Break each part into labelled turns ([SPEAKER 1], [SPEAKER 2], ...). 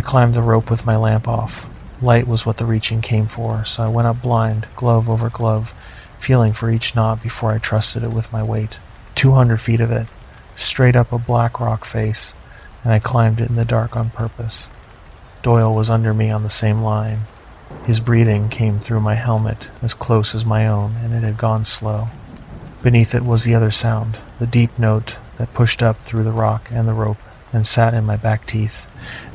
[SPEAKER 1] climbed the rope with my lamp off. Light was what the reaching came for, so I went up blind, glove over glove, feeling for each knot before I trusted it with my weight. 200 feet of it, straight up a black rock face, and I climbed it in the dark on purpose. Doyle was under me on the same line. His breathing came through my helmet as close as my own, and it had gone slow. Beneath it was the other sound, the deep note that pushed up through the rock and the rope and sat in my back teeth,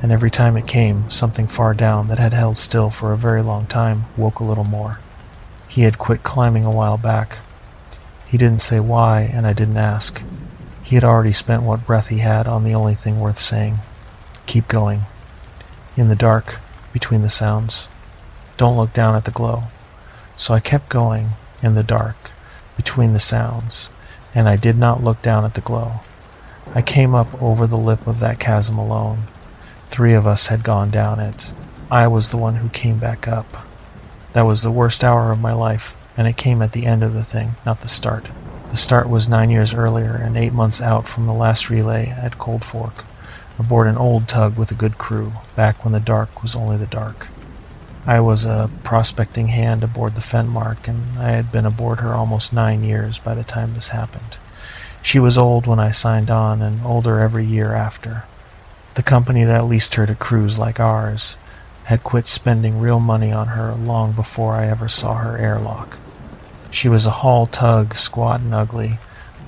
[SPEAKER 1] and every time it came, something far down that had held still for a very long time woke a little more. He had quit climbing a while back. He didn't say why, and I didn't ask. He had already spent what breath he had on the only thing worth saying. Keep going. In the dark, between the sounds. Don't look down at the glow. So I kept going, in the dark, between the sounds, and I did not look down at the glow. I came up over the lip of that chasm alone. 3 of us had gone down it. I was the one who came back up. That was the worst hour of my life, and it came at the end of the thing, not the start. The start was 9 years earlier and 8 months out from the last relay at Cold Fork, aboard an old tug with a good crew, back when the dark was only the dark. I was a prospecting hand aboard the Fenmark, and I had been aboard her almost 9 years by the time this happened. She was old when I signed on, and older every year after. The company that leased her to crews like ours had quit spending real money on her long before I ever saw her airlock. She was a hull tug, squat and ugly,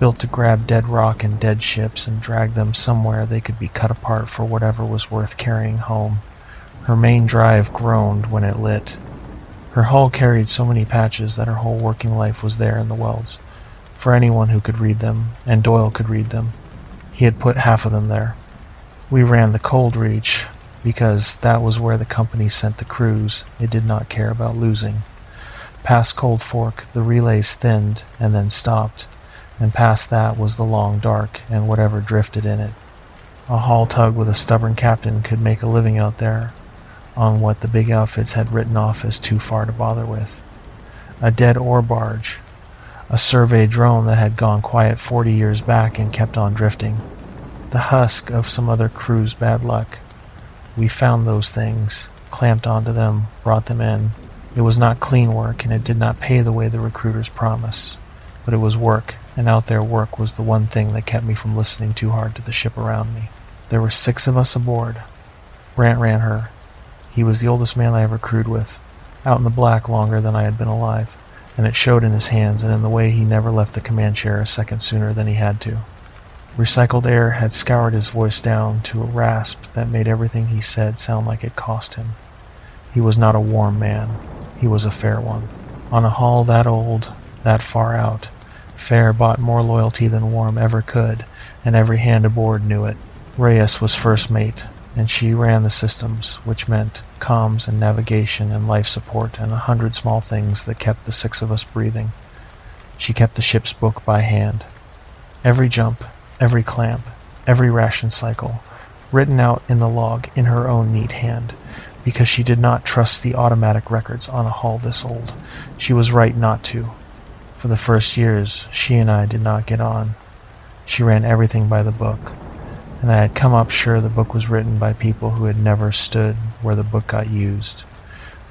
[SPEAKER 1] built to grab dead rock and dead ships and drag them somewhere they could be cut apart for whatever was worth carrying home. Her main drive groaned when it lit. Her hull carried so many patches that her whole working life was there in the welds, for anyone who could read them, and Doyle could read them. He had put half of them there. We ran the cold reach, because that was where the company sent the crews it did not care about losing. Past Cold Fork, the relays thinned and then stopped, and past that was the long dark and whatever drifted in it. A hull tug with a stubborn captain could make a living out there on what the big outfits had written off as too far to bother with. A dead ore barge, a survey drone that had gone quiet 40 years back and kept on drifting. The husk of some other crew's bad luck. We found those things, clamped onto them, brought them in. It was not clean work, and it did not pay the way the recruiters promised. But it was work, and out there work was the one thing that kept me from listening too hard to the ship around me. There were 6 of us aboard. Brant ran her. He was the oldest man I ever crewed with, out in the black longer than I had been alive, and it showed in his hands and in the way he never left the command chair a second sooner than he had to. Recycled air had scoured his voice down to a rasp that made everything he said sound like it cost him. He was not a warm man. He was a fair one. On a hull that old, that far out, fair bought more loyalty than warm ever could, and every hand aboard knew it. Reyes was first mate, and she ran the systems, which meant comms and navigation and life support and 100 small things that kept the 6 of us breathing. She kept the ship's book by hand. Every jump, every clamp, every ration cycle, written out in the log in her own neat hand, because she did not trust the automatic records on a hull this old. She was right not to. For the first years, she and I did not get on. She ran everything by the book, and I had come up sure the book was written by people who had never stood where the book got used.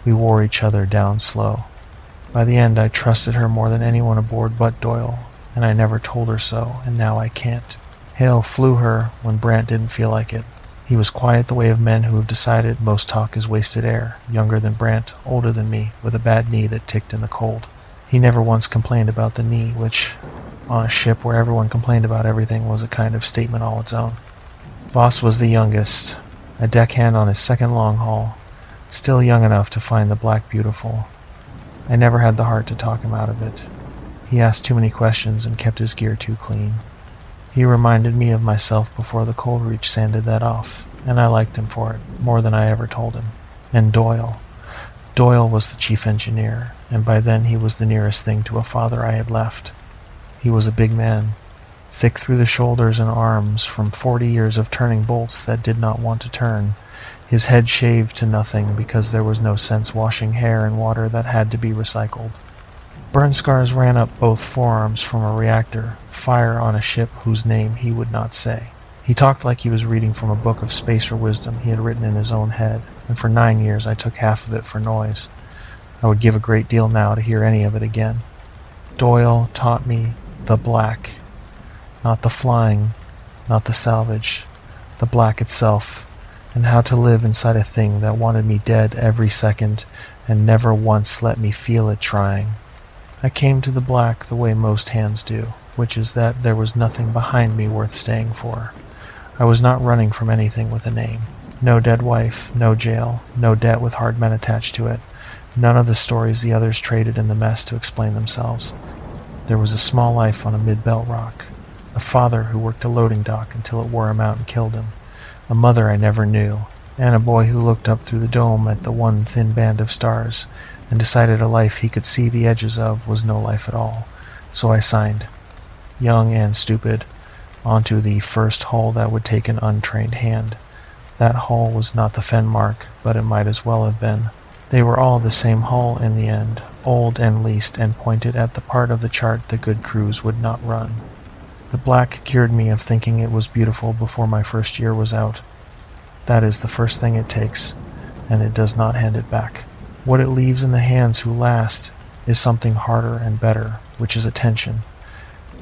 [SPEAKER 1] We wore each other down slow. By the end, I trusted her more than anyone aboard but Doyle, and I never told her so, and now I can't. Hale flew her when Brant didn't feel like it. He was quiet the way of men who have decided most talk is wasted air, younger than Brant, older than me, with a bad knee that ticked in the cold. He never once complained about the knee, which, on a ship where everyone complained about everything, was a kind of statement all its own. Voss was the youngest, a deckhand on his second long haul, still young enough to find the black beautiful. I never had the heart to talk him out of it. He asked too many questions and kept his gear too clean. He reminded me of myself before the cold reach sanded that off, and I liked him for it, more than I ever told him. And Doyle. Doyle was the chief engineer, and by then he was the nearest thing to a father I had left. He was a big man, thick through the shoulders and arms from 40 years of turning bolts that did not want to turn, his head shaved to nothing because there was no sense washing hair in water that had to be recycled. Burn scars ran up both forearms from a reactor, fire on a ship whose name he would not say. He talked like he was reading from a book of spacer wisdom he had written in his own head, and for 9 years I took half of it for noise. I would give a great deal now to hear any of it again. Doyle taught me the black, not the flying, not the salvage, the black itself, and how to live inside a thing that wanted me dead every second and never once let me feel it trying. I came to the black the way most hands do, which is that there was nothing behind me worth staying for. I was not running from anything with a name. No dead wife, no jail, no debt with hard men attached to it, none of the stories the others traded in the mess to explain themselves. There was a small life on a mid-belt rock, a father who worked a loading dock until it wore him out and killed him, a mother I never knew, and a boy who looked up through the dome at the one thin band of stars and decided a life he could see the edges of was no life at all. So I signed, young and stupid, onto the first hull that would take an untrained hand. That hull was not the Fenmark, but it might as well have been. They were all the same hull in the end, old and leased, and pointed at the part of the chart the good crews would not run. The black cured me of thinking it was beautiful before my first year was out. That is the first thing it takes, and it does not hand it back. What it leaves in the hands who last is something harder and better, which is attention.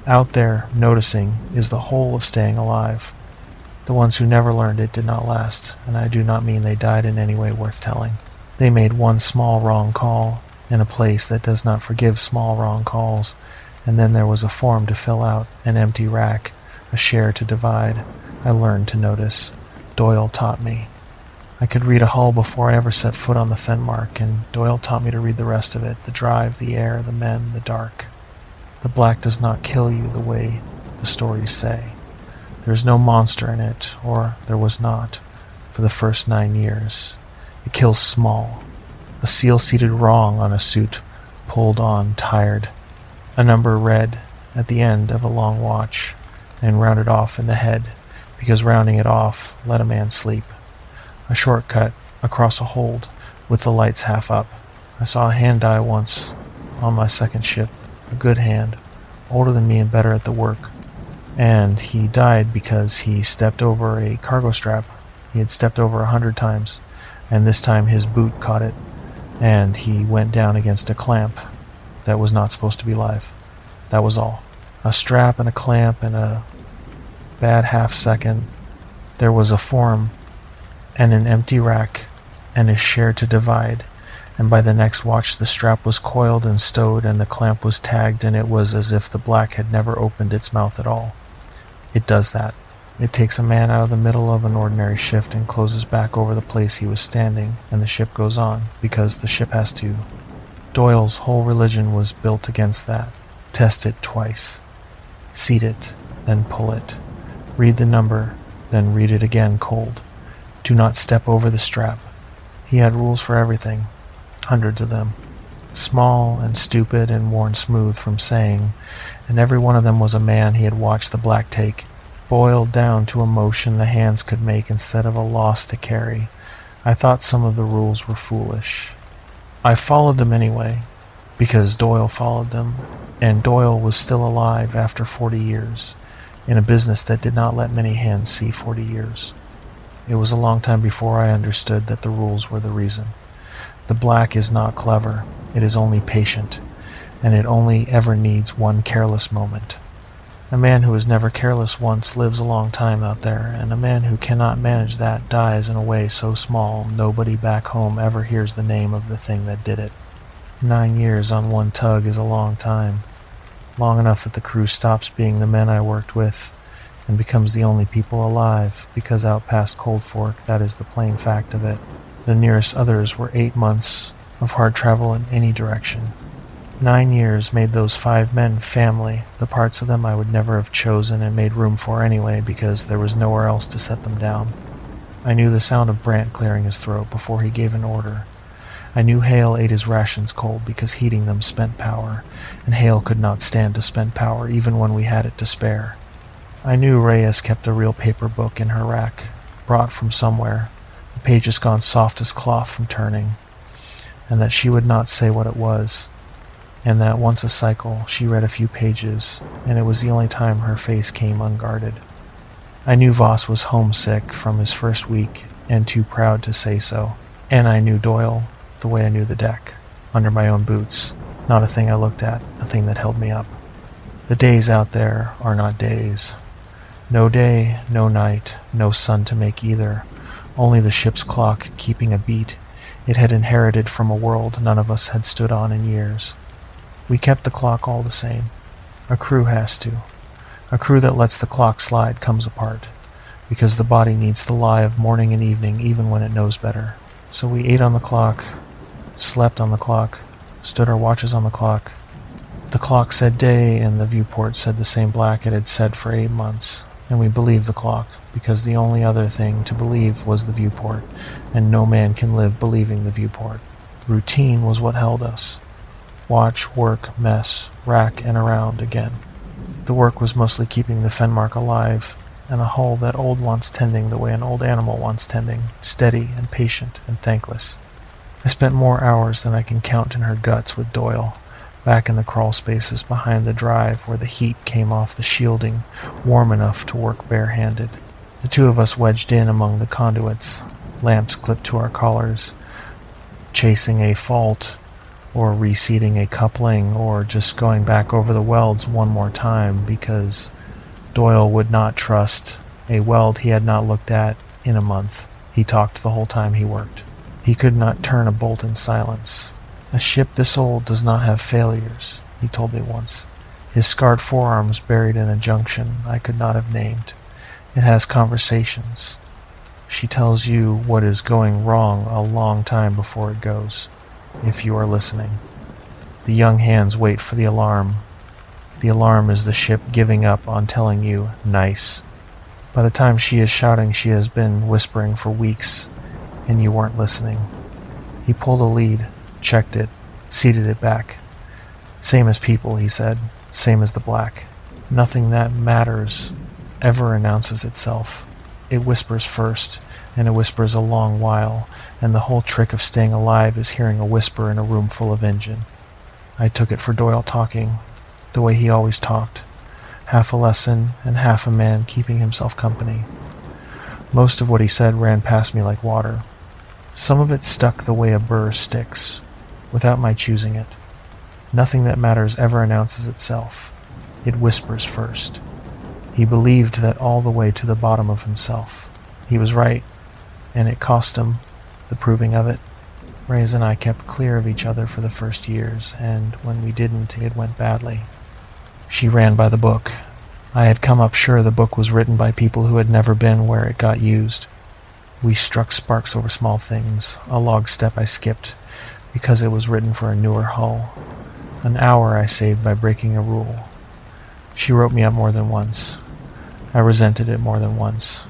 [SPEAKER 1] Out there, noticing, is the whole of staying alive. The ones who never learned it did not last, and I do not mean they died in any way worth telling. They made one small wrong call in a place that does not forgive small wrong calls, and then there was a form to fill out, an empty rack, a share to divide. I learned to notice. Doyle taught me. I could read a hull before I ever set foot on the Fenmark, and Doyle taught me to read the rest of it, the drive, the air, the men, the dark. The black does not kill you the way the stories say. There is no monster in it, or there was not, for the first 9 years. It kills small. A seal seated wrong on a suit, pulled on, tired. A number read at the end of a long watch, and rounded off in the head, because rounding it off let a man sleep. A shortcut across a hold, with the lights half up. I saw a hand die once, on my second ship. A good hand, older than me and better at the work. And he died because he stepped over a cargo strap. He had stepped over 100 times, and this time his boot caught it, and he went down against a clamp that was not supposed to be live. That was all. A strap and a clamp and a bad half second. There was a form and an empty rack and a share to divide, and by the next watch the strap was coiled and stowed and the clamp was tagged, and it was as if the black had never opened its mouth at all. It does that. It takes a man out of the middle of an ordinary shift and closes back over the place he was standing, and the ship goes on, because the ship has to. Doyle's whole religion was built against that. Test it twice. Seat it, then pull it. Read the number, then read it again cold. Do not step over the strap. He had rules for everything. Hundreds of them. Small and stupid and worn smooth from saying, and every one of them was a man he had watched the black take, boiled down to a motion the hands could make instead of a loss to carry. I thought some of the rules were foolish. I followed them anyway, because Doyle followed them, and Doyle was still alive after 40 years, in a business that did not let many hands see 40 years. It was a long time before I understood that the rules were the reason. The black is not clever, it is only patient, and it only ever needs one careless moment. A man who is never careless once lives a long time out there, and a man who cannot manage that dies in a way so small nobody back home ever hears the name of the thing that did it. 9 years on one tug is a long time, long enough that the crew stops being the men I worked with and becomes the only people alive, because out past Cold Fork that is the plain fact of it. The nearest others were 8 months of hard travel in any direction. 9 years made those 5 men family, the parts of them I would never have chosen and made room for anyway because there was nowhere else to set them down. I knew the sound of Brant clearing his throat before he gave an order. I knew Hale ate his rations cold because heating them spent power, and Hale could not stand to spend power even when we had it to spare. I knew Reyes kept a real paper book in her rack, brought from somewhere, the pages gone soft as cloth from turning, and that she would not say what it was, and that once a cycle she read a few pages, and it was the only time her face came unguarded. I knew Voss was homesick from his first week and too proud to say so. And I knew Doyle the way I knew the deck, under my own boots, not a thing I looked at, a thing that held me up. The days out there are not days. No day, no night, no sun to make either, only the ship's clock keeping a beat it had inherited from a world none of us had stood on in years. We kept the clock all the same. A crew has to. A crew that lets the clock slide comes apart, because the body needs the lie of morning and evening even when it knows better. So we ate on the clock, slept on the clock, stood our watches on the clock. The clock said day, and the viewport said the same black it had said for 8 months. And we believed the clock, because the only other thing to believe was the viewport, and no man can live believing the viewport. Routine was what held us. Watch, work, mess, rack, and around again. The work was mostly keeping the Fenmark alive, and a hull that old wants tending the way an old animal wants tending, steady and patient and thankless. I spent more hours than I can count in her guts with Doyle, back in the crawl spaces behind the drive where the heat came off the shielding, warm enough to work bare-handed. The two of us wedged in among the conduits, lamps clipped to our collars, chasing a fault, or reseating a coupling, or just going back over the welds one more time because Doyle would not trust a weld he had not looked at in a month. He talked the whole time he worked. He could not turn a bolt in silence. A ship this old does not have failures, he told me once. His scarred forearms buried in a junction I could not have named. It has conversations. She tells you what is going wrong a long time before it goes, if you are listening. The young hands wait for the alarm. The alarm is the ship giving up on telling you, nice. By the time she is shouting, she has been whispering for weeks, and you weren't listening. He pulled a lead, checked it, seated it back. Same as people, he said, same as the black. Nothing that matters ever announces itself. It whispers first, and it whispers a long while, and the whole trick of staying alive is hearing a whisper in a room full of engine. I took it for Doyle talking, the way he always talked, half a lesson and half a man keeping himself company. Most of what he said ran past me like water. Some of it stuck the way a burr sticks, without my choosing it. Nothing that matters ever announces itself. It whispers first. He believed that all the way to the bottom of himself. He was right, and it cost him the proving of it. Reyes and I kept clear of each other for the first years, and when we didn't, it went badly. She ran by the book. I had come up sure the book was written by people who had never been where it got used. We struck sparks over small things. A log step I skipped, because it was written for a newer hull. An hour I saved by breaking a rule. She wrote me up more than once. I resented it more than once.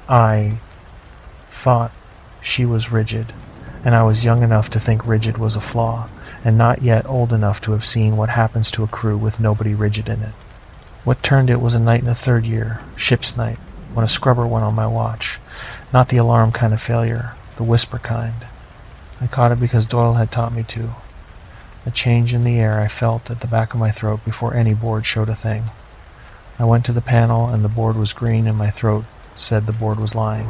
[SPEAKER 1] I thought she was rigid, and I was young enough to think rigid was a flaw, and not yet old enough to have seen what happens to a crew with nobody rigid in it. What turned it was a night in the third year, ship's night, when a scrubber went on my watch. Not the alarm kind of failure, the whisper kind. I caught it because Doyle had taught me to. A change in the air I felt at the back of my throat before any board showed a thing. I went to the panel and the board was green and my throat said the board was lying.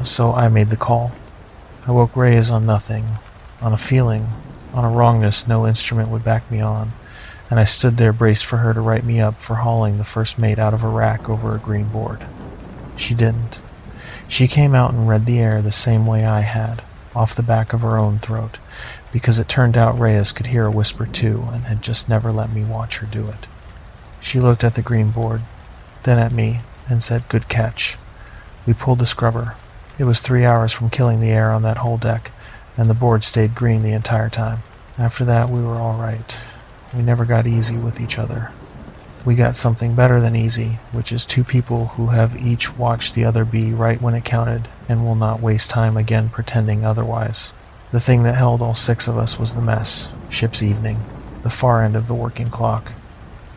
[SPEAKER 1] So I made the call. I woke Reyes on nothing, on a feeling, on a wrongness no instrument would back me on, and I stood there braced for her to write me up for hauling the first mate out of a rack over a green board. She didn't. She came out and read the air the same way I had, off the back of her own throat, because it turned out Reyes could hear a whisper too and had just never let me watch her do it. She looked at the green board, then at me, and said, "Good catch." We pulled the scrubber. It was 3 hours from killing the air on that whole deck, and the board stayed green the entire time. After that, we were all right. We never got easy with each other. We got something better than easy, which is two people who have each watched the other be right when it counted and will not waste time again pretending otherwise. The thing that held all six of us was the mess, ship's evening, the far end of the working clock.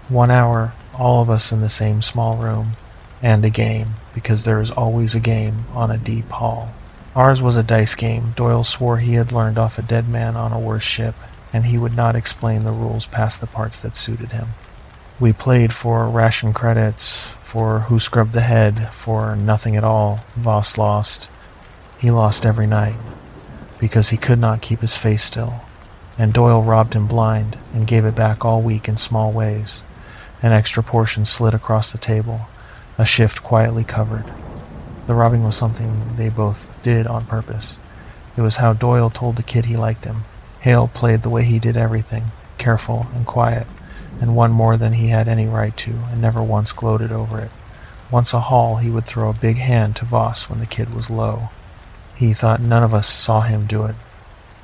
[SPEAKER 1] 1 hour, all of us in the same small room, and a game, because there is always a game on a deep hull. Ours was a dice game. Doyle swore he had learned off a dead man on a worse ship, and he would not explain the rules past the parts that suited him. We played for ration credits, for who scrubbed the head, for nothing at all. Voss lost. He lost every night, because he could not keep his face still. And Doyle robbed him blind, and gave it back all week in small ways. An extra portion slid across the table, a shift quietly covered. The robbing was something they both did on purpose. It was how Doyle told the kid he liked him. Hale played the way he did everything, careful and quiet, and won more than he had any right to, and never once gloated over it. Once a haul, he would throw a big hand to Voss when the kid was low. He thought none of us saw him do it.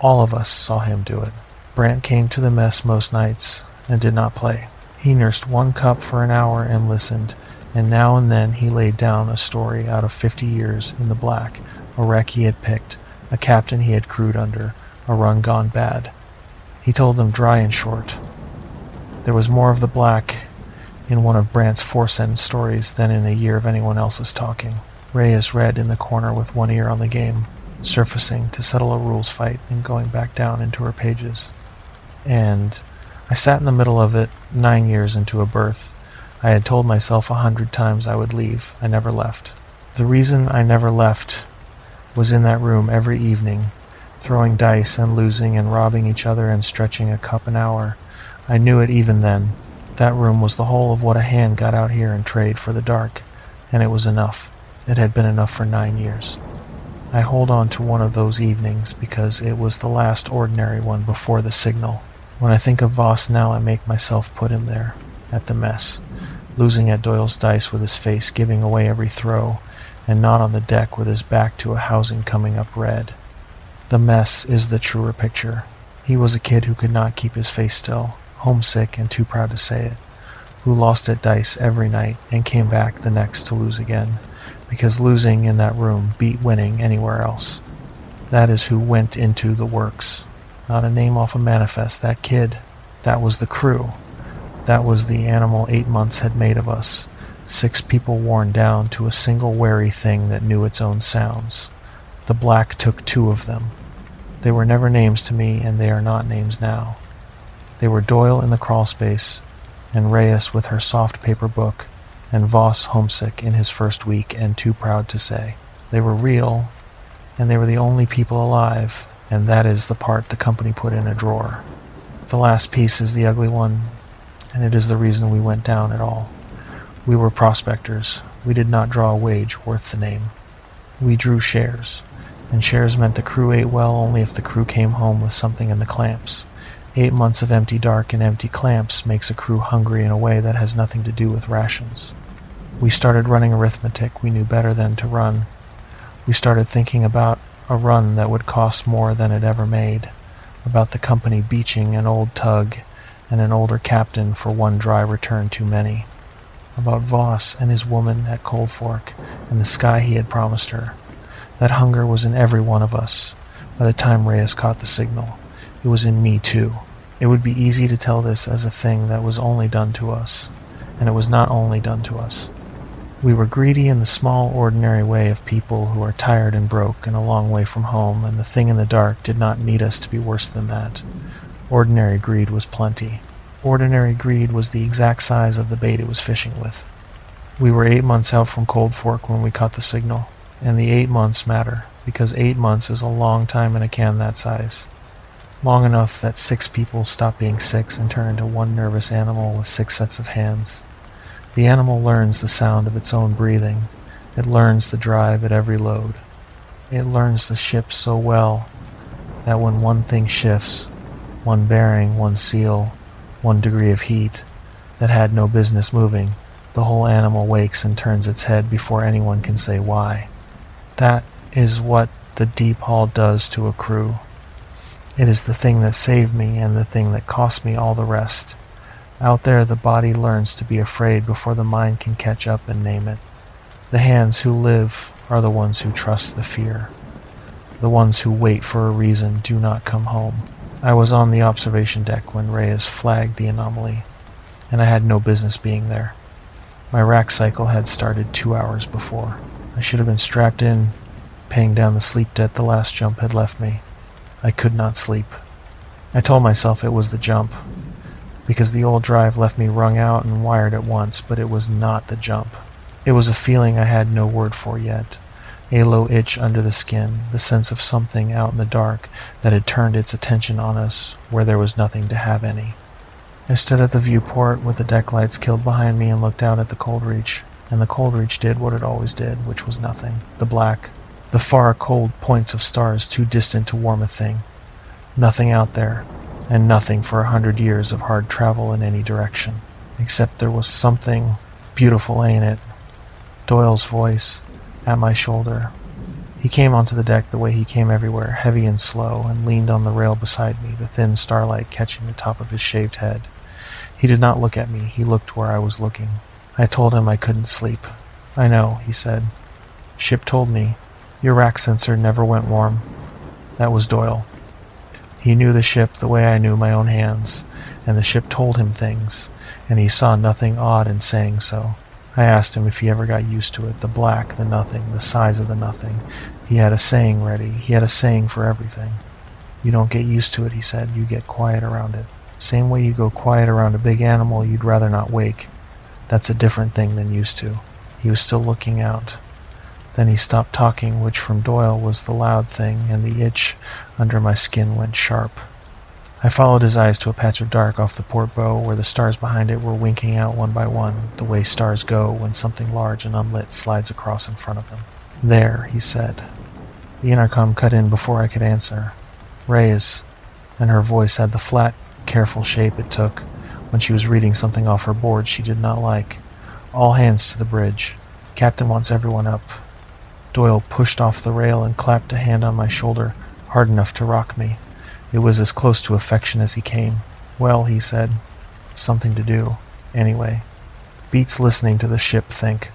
[SPEAKER 1] All of us saw him do it. Brant came to the mess most nights and did not play. He nursed one cup for an hour and listened, and now and then he laid down a story out of 50 years in the black, a wreck he had picked, a captain he had crewed under, a run gone bad. He told them dry and short. There was more of the black in one of Brant's 4-sentence stories than in a year of anyone else's talking. Reyes read in the corner with one ear on the game, surfacing to settle a rules fight and going back down into her pages. And I sat in the middle of it, 9 years into a berth. I had told myself 100 times I would leave. I never left. The reason I never left was in that room every evening, throwing dice and losing and robbing each other and stretching a cup an hour. I knew it even then. That room was the whole of what a hand got out here in trade for the dark, and it was enough. It had been enough for 9 years. I hold on to one of those evenings because it was the last ordinary one before the signal. When I think of Voss now, I make myself put him there, at the mess, losing at Doyle's dice with his face giving away every throw, and not on the deck with his back to a housing coming up red. The mess is the truer picture. He was a kid who could not keep his face still, homesick and too proud to say it, who lost at dice every night and came back the next to lose again, because losing in that room beat winning anywhere else. That is who went into the works. Not a name off a manifest. That kid, that was the crew. That was the animal 8 months had made of us. 6 people worn down to a single wary thing that knew its own sounds. The black took 2 of them. They were never names to me, and they are not names now. They were Doyle in the crawlspace, and Reyes with her soft paper book, and Voss homesick in his first week and too proud to say. They were real, and they were the only people alive, and that is the part the company put in a drawer. The last piece is the ugly one, and it is the reason we went down at all. We were prospectors. We did not draw a wage worth the name. We drew shares, and shares meant the crew ate well only if the crew came home with something in the clamps. 8 months of empty dark and empty clamps makes a crew hungry in a way that has nothing to do with rations. We started running arithmetic we knew better than to run. We started thinking about a run that would cost more than it ever made, about the company beaching an old tug and an older captain for one dry return too many, about Voss and his woman at Cold Fork and the sky he had promised her. That hunger was in every one of us. By the time Reyes caught the signal, it was in me too. It would be easy to tell this as a thing that was only done to us, and it was not only done to us. We were greedy in the small, ordinary way of people who are tired and broke and a long way from home, and the thing in the dark did not need us to be worse than that. Ordinary greed was plenty. Ordinary greed was the exact size of the bait it was fishing with. We were 8 months out from Cold Fork when we caught the signal, and the 8 months matter, because 8 months is a long time in a can that size. Long enough that 6 people stop being 6 and turn into one nervous animal with 6 sets of hands. The animal learns the sound of its own breathing. It learns the drive at every load. It learns the ship so well that when one thing shifts, one bearing, one seal, 1 degree of heat, that had no business moving, the whole animal wakes and turns its head before anyone can say why. That is what the deep haul does to a crew. It is the thing that saved me and the thing that cost me all the rest. Out there the body learns to be afraid before the mind can catch up and name it. The hands who live are the ones who trust the fear. The ones who wait for a reason do not come home. I was on the observation deck when Reyes flagged the anomaly, and I had no business being there. My rack cycle had started 2 hours before. I should have been strapped in, paying down the sleep debt the last jump had left me. I could not sleep. I told myself it was the jump. because the old drive left me wrung out and wired at once, but it was not the jump. It was a feeling I had no word for yet. A low itch under the skin, the sense of something out in the dark that had turned its attention on us where there was nothing to have any. I stood at the viewport with the deck lights killed behind me and looked out at the cold reach, and the cold reach did what it always did, which was nothing. The black, the far cold points of stars too distant to warm a thing. Nothing out there, and nothing for 100 years of hard travel in any direction. Except there was something beautiful, ain't it? Doyle's voice at my shoulder. He came onto the deck the way he came everywhere, heavy and slow, and leaned on the rail beside me, the thin starlight catching the top of his shaved head. He did not look at me. He looked where I was looking. I told him I couldn't sleep. I know, he said. Ship told me. Your rack sensor never went warm. That was Doyle. He knew the ship the way I knew my own hands, and the ship told him things, and he saw nothing odd in saying so. I asked him if he ever got used to it, the black, the nothing, the size of the nothing. He had a saying ready. He had a saying for everything. You don't get used to it, he said. You get quiet around it. Same way you go quiet around a big animal you'd rather not wake. That's a different thing than used to. He was still looking out. Then he stopped talking, which from Doyle was the loud thing, and the itch under my skin went sharp. I followed his eyes to a patch of dark off the port bow where the stars behind it were winking out one by one, the way stars go when something large and unlit slides across in front of them. There, he said. The intercom cut in before I could answer. Reyes, and her voice had the flat, careful shape it took when she was reading something off her board she did not like. All hands to the bridge. Captain wants everyone up. Doyle pushed off the rail and clapped a hand on my shoulder, hard enough to rock me. It was as close to affection as he came. Well, he said, something to do, anyway. Beats listening to the ship think.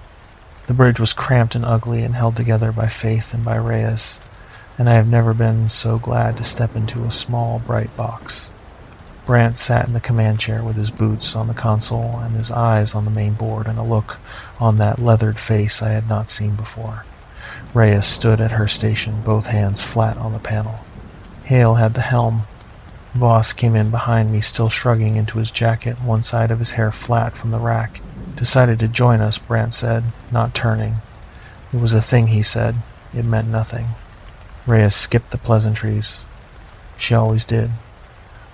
[SPEAKER 1] The bridge was cramped and ugly and held together by Faith and by Reyes, and I have never been so glad to step into a small, bright box. Brant sat in the command chair with his boots on the console and his eyes on the main board and a look on that leathered face I had not seen before. Reyes stood at her station, both hands flat on the panel. Hale had the helm. Voss came in behind me, still shrugging into his jacket, one side of his hair flat from the rack. Decided to join us, Brant said, not turning. It was a thing, he said. It meant nothing. Reyes skipped the pleasantries. She always did.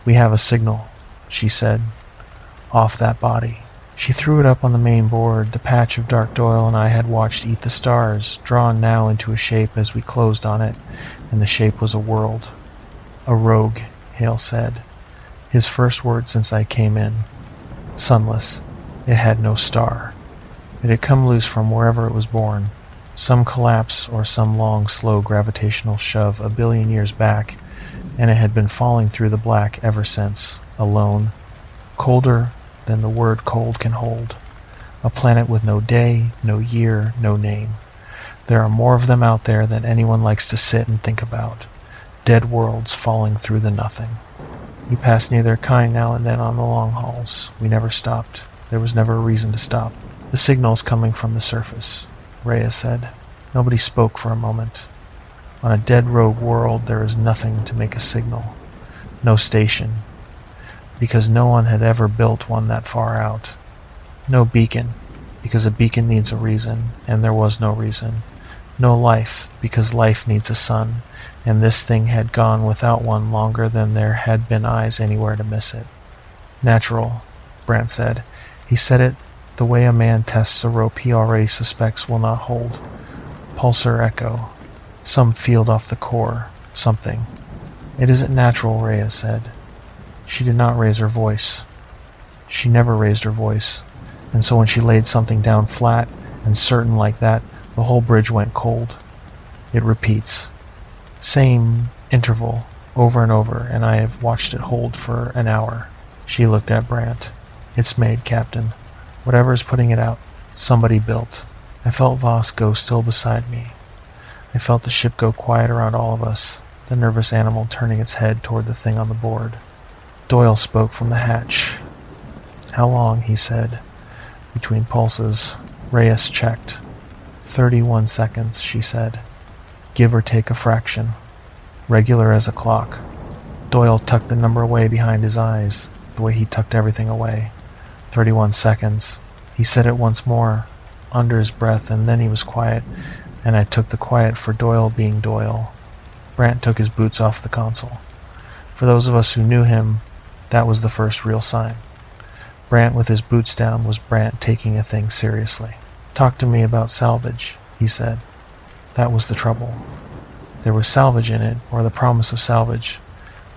[SPEAKER 1] We have a signal, she said. Off that body. She threw it up on the main board. The patch of dark Doyle and I had watched eat the stars, drawn now into a shape as we closed on it, and the shape was a world. A rogue, Hale said. His first word since I came in. Sunless. It had no star. It had come loose from wherever it was born. Some collapse or some long, slow gravitational shove a billion years back, and it had been falling through the black ever since, alone, colder than the word cold can hold. A planet with no day, no year, no name. There are more of them out there than anyone likes to sit and think about. Dead worlds falling through the nothing. You pass near their kind now and then on the long hauls. We never stopped. There was never a reason to stop. The signal's coming from the surface, Reyes said. Nobody spoke for a moment. On a dead rogue world there is nothing to make a signal. No station. Because no one had ever built one that far out. No beacon, because a beacon needs a reason, and there was no reason. No life, because life needs a sun, and this thing had gone without one longer than there had been eyes anywhere to miss it. Natural, Brant said. He said it the way a man tests a rope he already suspects will not hold. Pulsar echo. Some field off the core. Something. It isn't natural, Reyes said. She did not raise her voice. She never raised her voice, and so when she laid something down flat and certain like that, the whole bridge went cold. It repeats. Same interval, over and over, and I have watched it hold for an hour. She looked at Brant. It's made, Captain. Whatever is putting it out, somebody built. I felt Voss go still beside me. I felt the ship go quiet around all of us, the nervous animal turning its head toward the thing on the board. Doyle spoke from the hatch. How long, he said. Between pulses, Reyes checked. 31 seconds, she said. Give or take a fraction. Regular as a clock. Doyle tucked the number away behind his eyes. the way he tucked everything away. 31 seconds. He said it once more, under his breath, and then he was quiet, and I took the quiet for Doyle being Doyle. Brant took his boots off the console. For those of us who knew him, that was the first real sign. Brant with his boots down was Brant taking a thing seriously. "Talk to me about salvage," he said. That was the trouble. There was salvage in it, or the promise of salvage,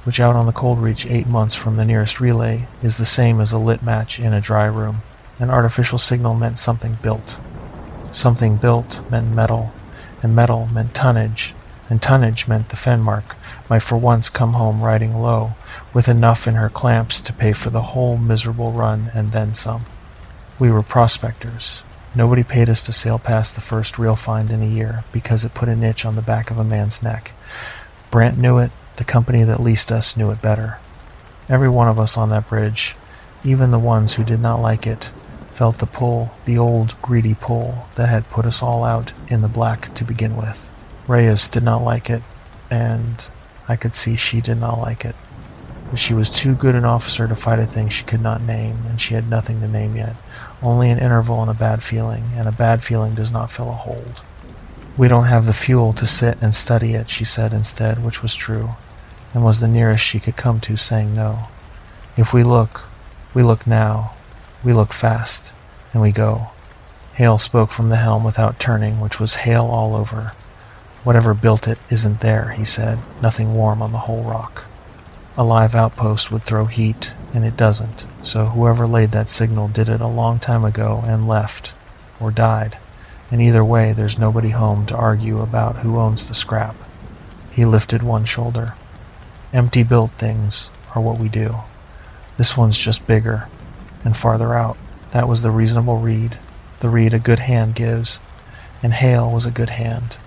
[SPEAKER 1] which out on the cold reach 8 months from the nearest relay is the same as a lit match in a dry room. An artificial signal meant something built. Something built meant metal, and metal meant tonnage, and tonnage meant the Fenmark might for once come home riding low, with enough in her clamps to pay for the whole miserable run and then some. We were prospectors. Nobody paid us to sail past the first real find in a year, because it put an itch on the back of a man's neck. Brant knew it, the company that leased us knew it better. Every one of us on that bridge, even the ones who did not like it, felt the pull, the old greedy pull that had put us all out in the black to begin with. Reyes did not like it, and I could see she did not like it. But she was too good an officer to fight a thing she could not name, and she had nothing to name yet, only an interval and a bad feeling, and a bad feeling does not fill a hold. "We don't have the fuel to sit and study it," she said instead, which was true, and was the nearest she could come to saying no. "If we look now, we look fast, and we go." Hale spoke from the helm without turning, which was Hale all over. "Whatever built it isn't there," he said, "nothing warm on the whole rock. A live outpost would throw heat, and it doesn't, so whoever laid that signal did it a long time ago and left, or died, and either way there's nobody home to argue about who owns the scrap." He lifted one shoulder. "Empty built things are what we do. This one's just bigger, and farther out." That was the reasonable read, the read a good hand gives, and Hale was a good hand.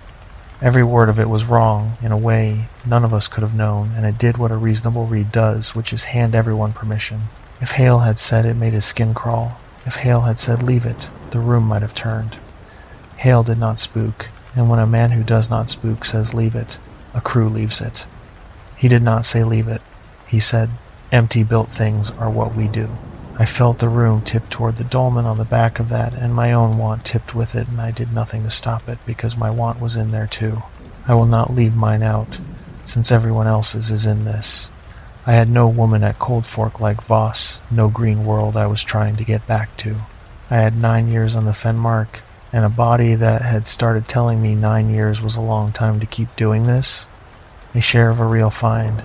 [SPEAKER 1] Every word of it was wrong in a way none of us could have known, and it did what a reasonable read does, which is hand everyone permission. If Hale had said it made his skin crawl, if Hale had said leave it, the room might have turned. Hale did not spook, and when a man who does not spook says leave it, a crew leaves it. He did not say leave it. He said, "Empty built things are what we do." I felt the room tip toward the dolman on the back of that, and my own want tipped with it, and I did nothing to stop it, because my want was in there too. I will not leave mine out, since everyone else's is in this. I had no woman at Cold Fork like Voss, no green world I was trying to get back to. I had 9 years on the Fenmark, and a body that had started telling me 9 years was a long time to keep doing this. A share of a real find,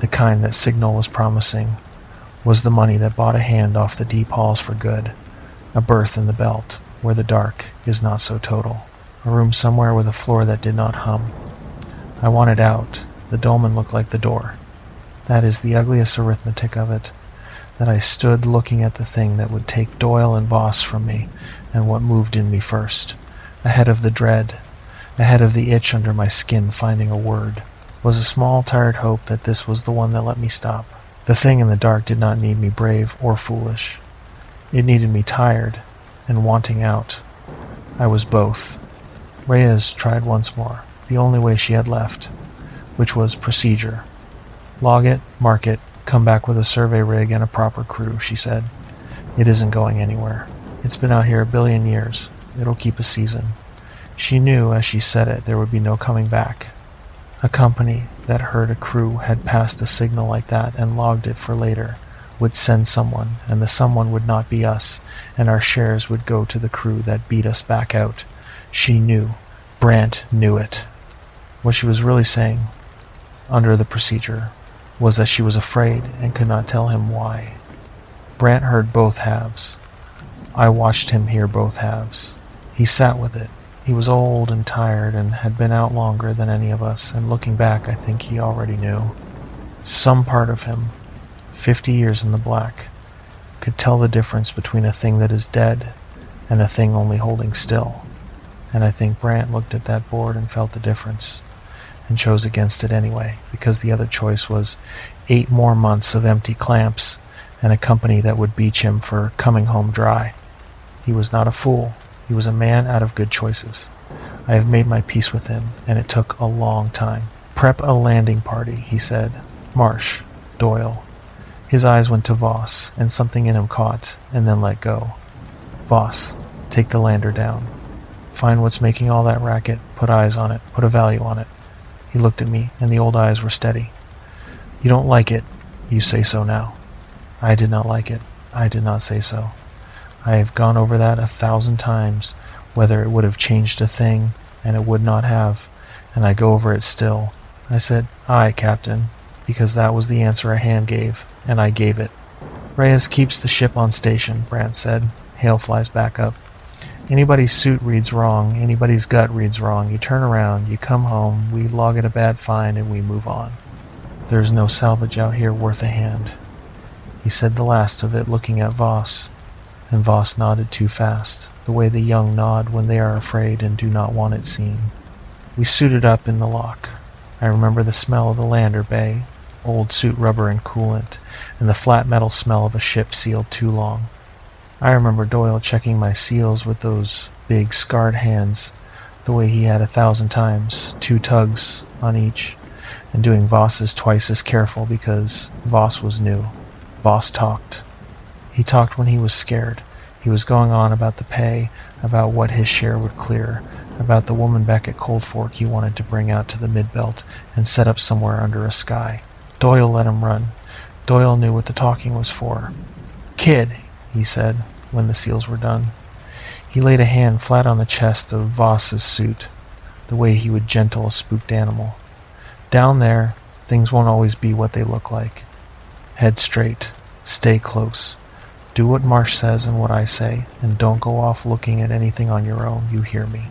[SPEAKER 1] the kind that Signal was promising, was the money that bought a hand off the deep halls for good, a berth in the belt, where the dark is not so total, a room somewhere with a floor that did not hum. I wanted out. The dolman looked like the door. That is the ugliest arithmetic of it, that I stood looking at the thing that would take Doyle and Voss from me, and what moved in me first, ahead of the dread, ahead of the itch under my skin finding a word, was a small tired hope that this was the one that let me stop. The thing in the dark did not need me brave or foolish. It needed me tired and wanting out. I was both. Reyes tried once more, the only way she had left, which was procedure. "Log it, mark it, come back with a survey rig and a proper crew," she said. "It isn't going anywhere. It's been out here a billion years. It'll keep a season." She knew as she said it there would be no coming back. A company that heard a crew had passed a signal like that and logged it for later would send someone, and the someone would not be us, and our shares would go to the crew that beat us back out. She knew. Brant knew it. What she was really saying, under the procedure, was that she was afraid and could not tell him why. Brant heard both halves. I watched him hear both halves. He sat with it. He was old and tired and had been out longer than any of us, and looking back I think he already knew. Some part of him, 50 years in the black, could tell the difference between a thing that is dead and a thing only holding still, and I think Brant looked at that board and felt the difference, and chose against it anyway, because the other choice was 8 more months of empty clamps and a company that would beach him for coming home dry. He was not a fool. He was a man out of good choices. I have made my peace with him, and it took a long time. "Prep a landing party," he said. "Marsh, Doyle, His eyes went to Voss, and something in him caught, and then let go. Voss, take the lander down. Find what's making all that racket, put eyes on it, put a value on it. He looked at me, and the old eyes were steady. You don't like it, you say so now. I did not like it. I did not say so. I have gone over that 1,000 times, whether it would have changed a thing, and it would not have, and I go over it still. I said, aye, Captain, because that was the answer a hand gave, and I gave it. Reyes keeps the ship on station, Brant said. Hale flies back up. Anybody's suit reads wrong, anybody's gut reads wrong. You turn around, you come home, we log it a bad find, and we move on. There's no salvage out here worth a hand. He said the last of it, looking at Voss, and Voss nodded too fast, the way the young nod when they are afraid and do not want it seen. We suited up in the lock. I remember the smell of the lander bay, old suit rubber and coolant, and the flat metal smell of a ship sealed too long. I remember Doyle checking my seals with those big scarred hands, the way he had 1,000 times, 2 tugs on each, and doing Voss's twice as careful because Voss was new. Voss talked. He talked when he was scared. He was going on about the pay, about what his share would clear, about the woman back at Cold Fork he wanted to bring out to the mid-belt and set up somewhere under a sky. Doyle let him run. Doyle knew what the talking was for. Kid, he said, when the seals were done. He laid a hand flat on the chest of Voss's suit, the way he would gentle a spooked animal. Down there, things won't always be what they look like. Head straight. Stay close. Do what Marsh says and what I say, and don't go off looking at anything on your own. You hear me.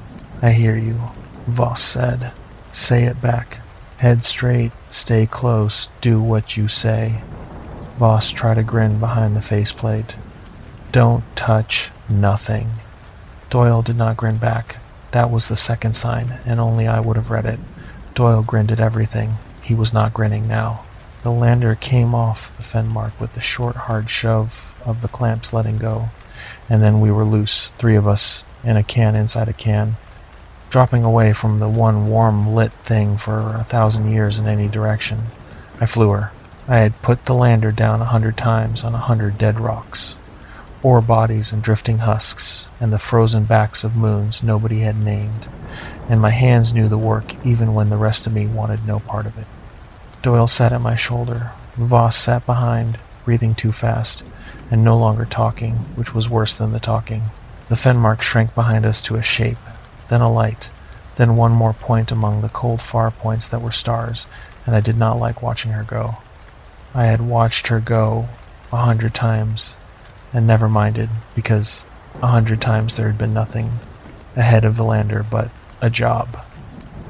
[SPEAKER 1] I hear you, Voss said. Say it back. Head straight. Stay close. Do what you say. Voss tried a grin behind the faceplate. Don't touch nothing. Doyle did not grin back. That was the second sign, and only I would have read it. Doyle grinned at everything. He was not grinning now. The lander came off the Fenmark with the short, hard shove of the clamps letting go, and then we were loose, 3 of us, in a can inside a can, dropping away from the one warm, lit thing for 1,000 years in any direction. I flew her. I had put the lander down 100 times on 100 dead rocks. Ore bodies and drifting husks, and the frozen backs of moons nobody had named, and my hands knew the work even when the rest of me wanted no part of it. Doyle sat at my shoulder. Voss sat behind, breathing too fast, and no longer talking, which was worse than the talking. The Fenmark shrank behind us to a shape, then a light, then one more point among the cold far points that were stars, and I did not like watching her go. I had watched her go 100 times, and never minded, because 100 times there had been nothing ahead of the lander but a job.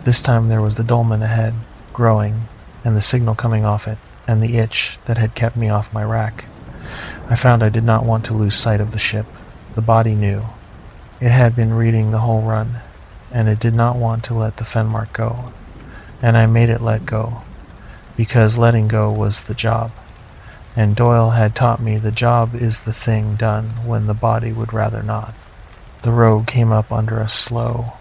[SPEAKER 1] This time there was the dolmen ahead, growing, and the signal coming off it, and the itch that had kept me off my rack. I found I did not want to lose sight of the ship. The body knew. It had been reading the whole run, and it did not want to let the Fenmark go. And I made it let go, because letting go was the job. And Doyle had taught me the job is the thing done when the body would rather not. The road came up under us slow.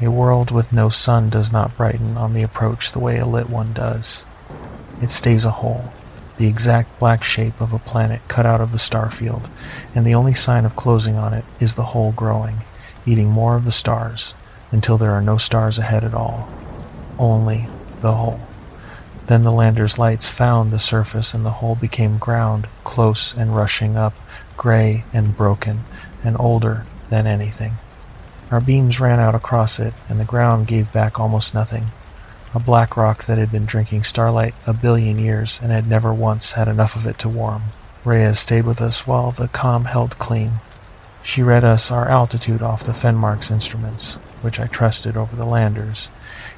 [SPEAKER 1] A world with no sun does not brighten on the approach the way a lit one does. It stays a hole, the exact black shape of a planet cut out of the starfield, and the only sign of closing on it is the hole growing, eating more of the stars, until there are no stars ahead at all. Only the hole. Then the lander's lights found the surface and the hole became ground, close and rushing up, gray and broken, and older than anything. Our beams ran out across it, and the ground gave back almost nothing. A black rock that had been drinking starlight 1 billion years and had never once had enough of it to warm. Reyes stayed with us while the comm held clean. She read us our altitude off the Fenmark's instruments, which I trusted over the landers,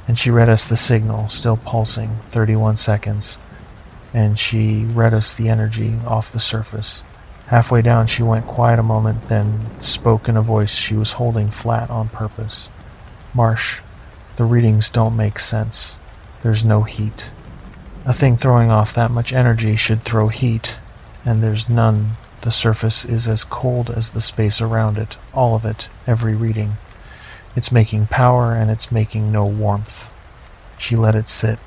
[SPEAKER 1] and she read us the signal, still pulsing, 31 seconds, and she read us the energy off the surface. Halfway down she went quiet a moment, then spoke in a voice she was holding flat on purpose. Marsh, the readings don't make sense. There's no heat. A thing throwing off that much energy should throw heat, and there's none. The surface is as cold as the space around it, all of it, every reading. It's making power, and it's making no warmth. She let it sit.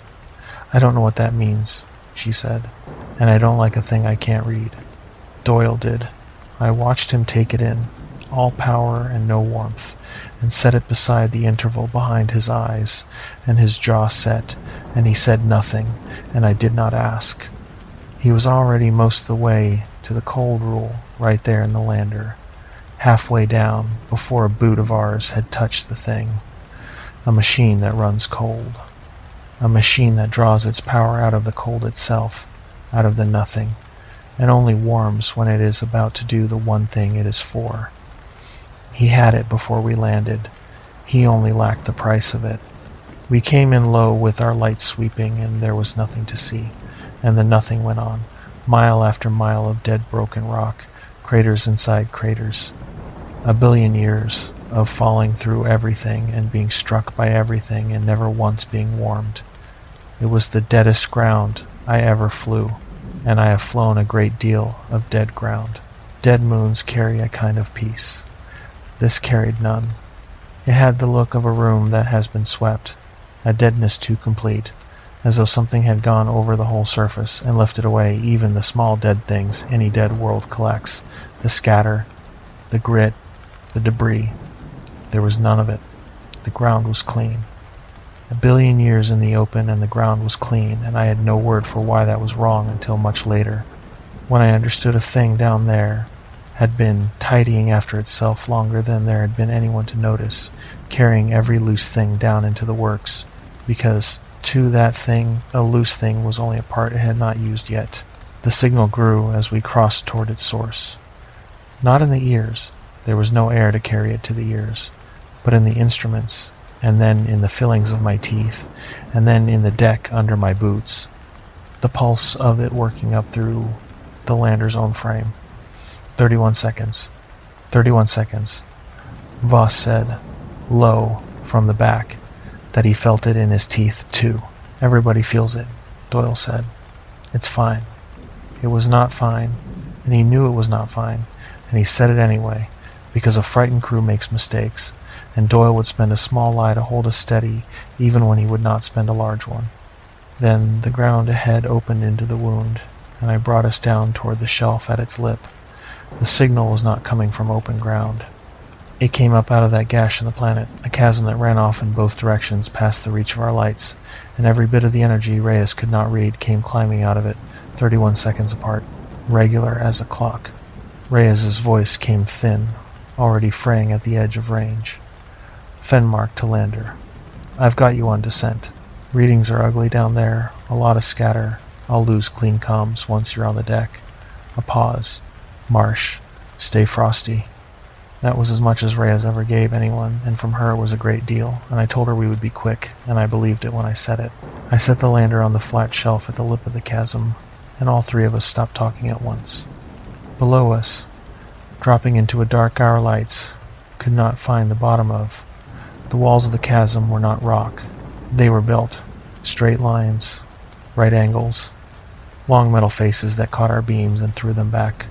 [SPEAKER 1] I don't know what that means, she said. and I don't like a thing I can't read. Doyle did. I watched him take it in, all power and no warmth, and set it beside the interval behind his eyes, and his jaw set, and he said nothing, and I did not ask. He was already most of the way to the cold rule, right there in the lander, halfway down, before a boot of ours had touched the thing. A machine that runs cold. A machine that draws its power out of the cold itself, out of the nothing, and only warms when it is about to do the one thing it is for. He had it before we landed. He only lacked the price of it. We came in low with our lights sweeping, and there was nothing to see. And the nothing went on, mile after mile of dead broken rock, craters inside craters. A billion years of falling through everything and being struck by everything and never once being warmed. It was the deadest ground I ever flew, and I have flown a great deal of dead ground. Dead moons carry a kind of peace. This carried none. It had the look of a room that has been swept, a deadness too complete, as though something had gone over the whole surface and lifted away even the small dead things any dead world collects, the scatter, the grit, the debris. There was none of it. The ground was clean. A billion years in the open and the ground was clean, and I had no word for why that was wrong until much later, when I understood a thing down there had been tidying after itself longer than there had been anyone to notice, carrying every loose thing down into the works, because to that thing a loose thing was only a part it had not used yet. The signal grew as we crossed toward its source. Not in the ears. There was no air to carry it to the ears, but in the instruments, and then in the fillings of my teeth, and then in the deck under my boots. The pulse of it working up through the lander's own frame. 31 seconds. 31 seconds. Voss said, low, from the back, that he felt it in his teeth, too. Everybody feels it, Doyle said. It's fine. It was not fine, and he knew it was not fine, and he said it anyway, because a frightened crew makes mistakes, and Doyle would spend a small lie to hold us steady, even when he would not spend a large one. Then the ground ahead opened into the wound, and I brought us down toward the shelf at its lip. The signal was not coming from open ground. It came up out of that gash in the planet, a chasm that ran off in both directions past the reach of our lights, and every bit of the energy Reyes could not read came climbing out of it, 31 seconds apart, regular as a clock. Reyes's voice came thin, already fraying at the edge of range. Fenmark to lander. I've got you on descent. Readings are ugly down there, a lot of scatter. I'll lose clean comms once you're on the deck. A pause. Marsh. Stay frosty. That was as much as Reyes ever gave anyone, and from her it was a great deal, and I told her we would be quick, and I believed it when I said it. I set the lander on the flat shelf at the lip of the chasm, and all three of us stopped talking at once. Below us, dropping into a dark our lights could not find the bottom of, the walls of the chasm were not rock. They were built, straight lines, right angles, long metal faces that caught our beams and threw them back,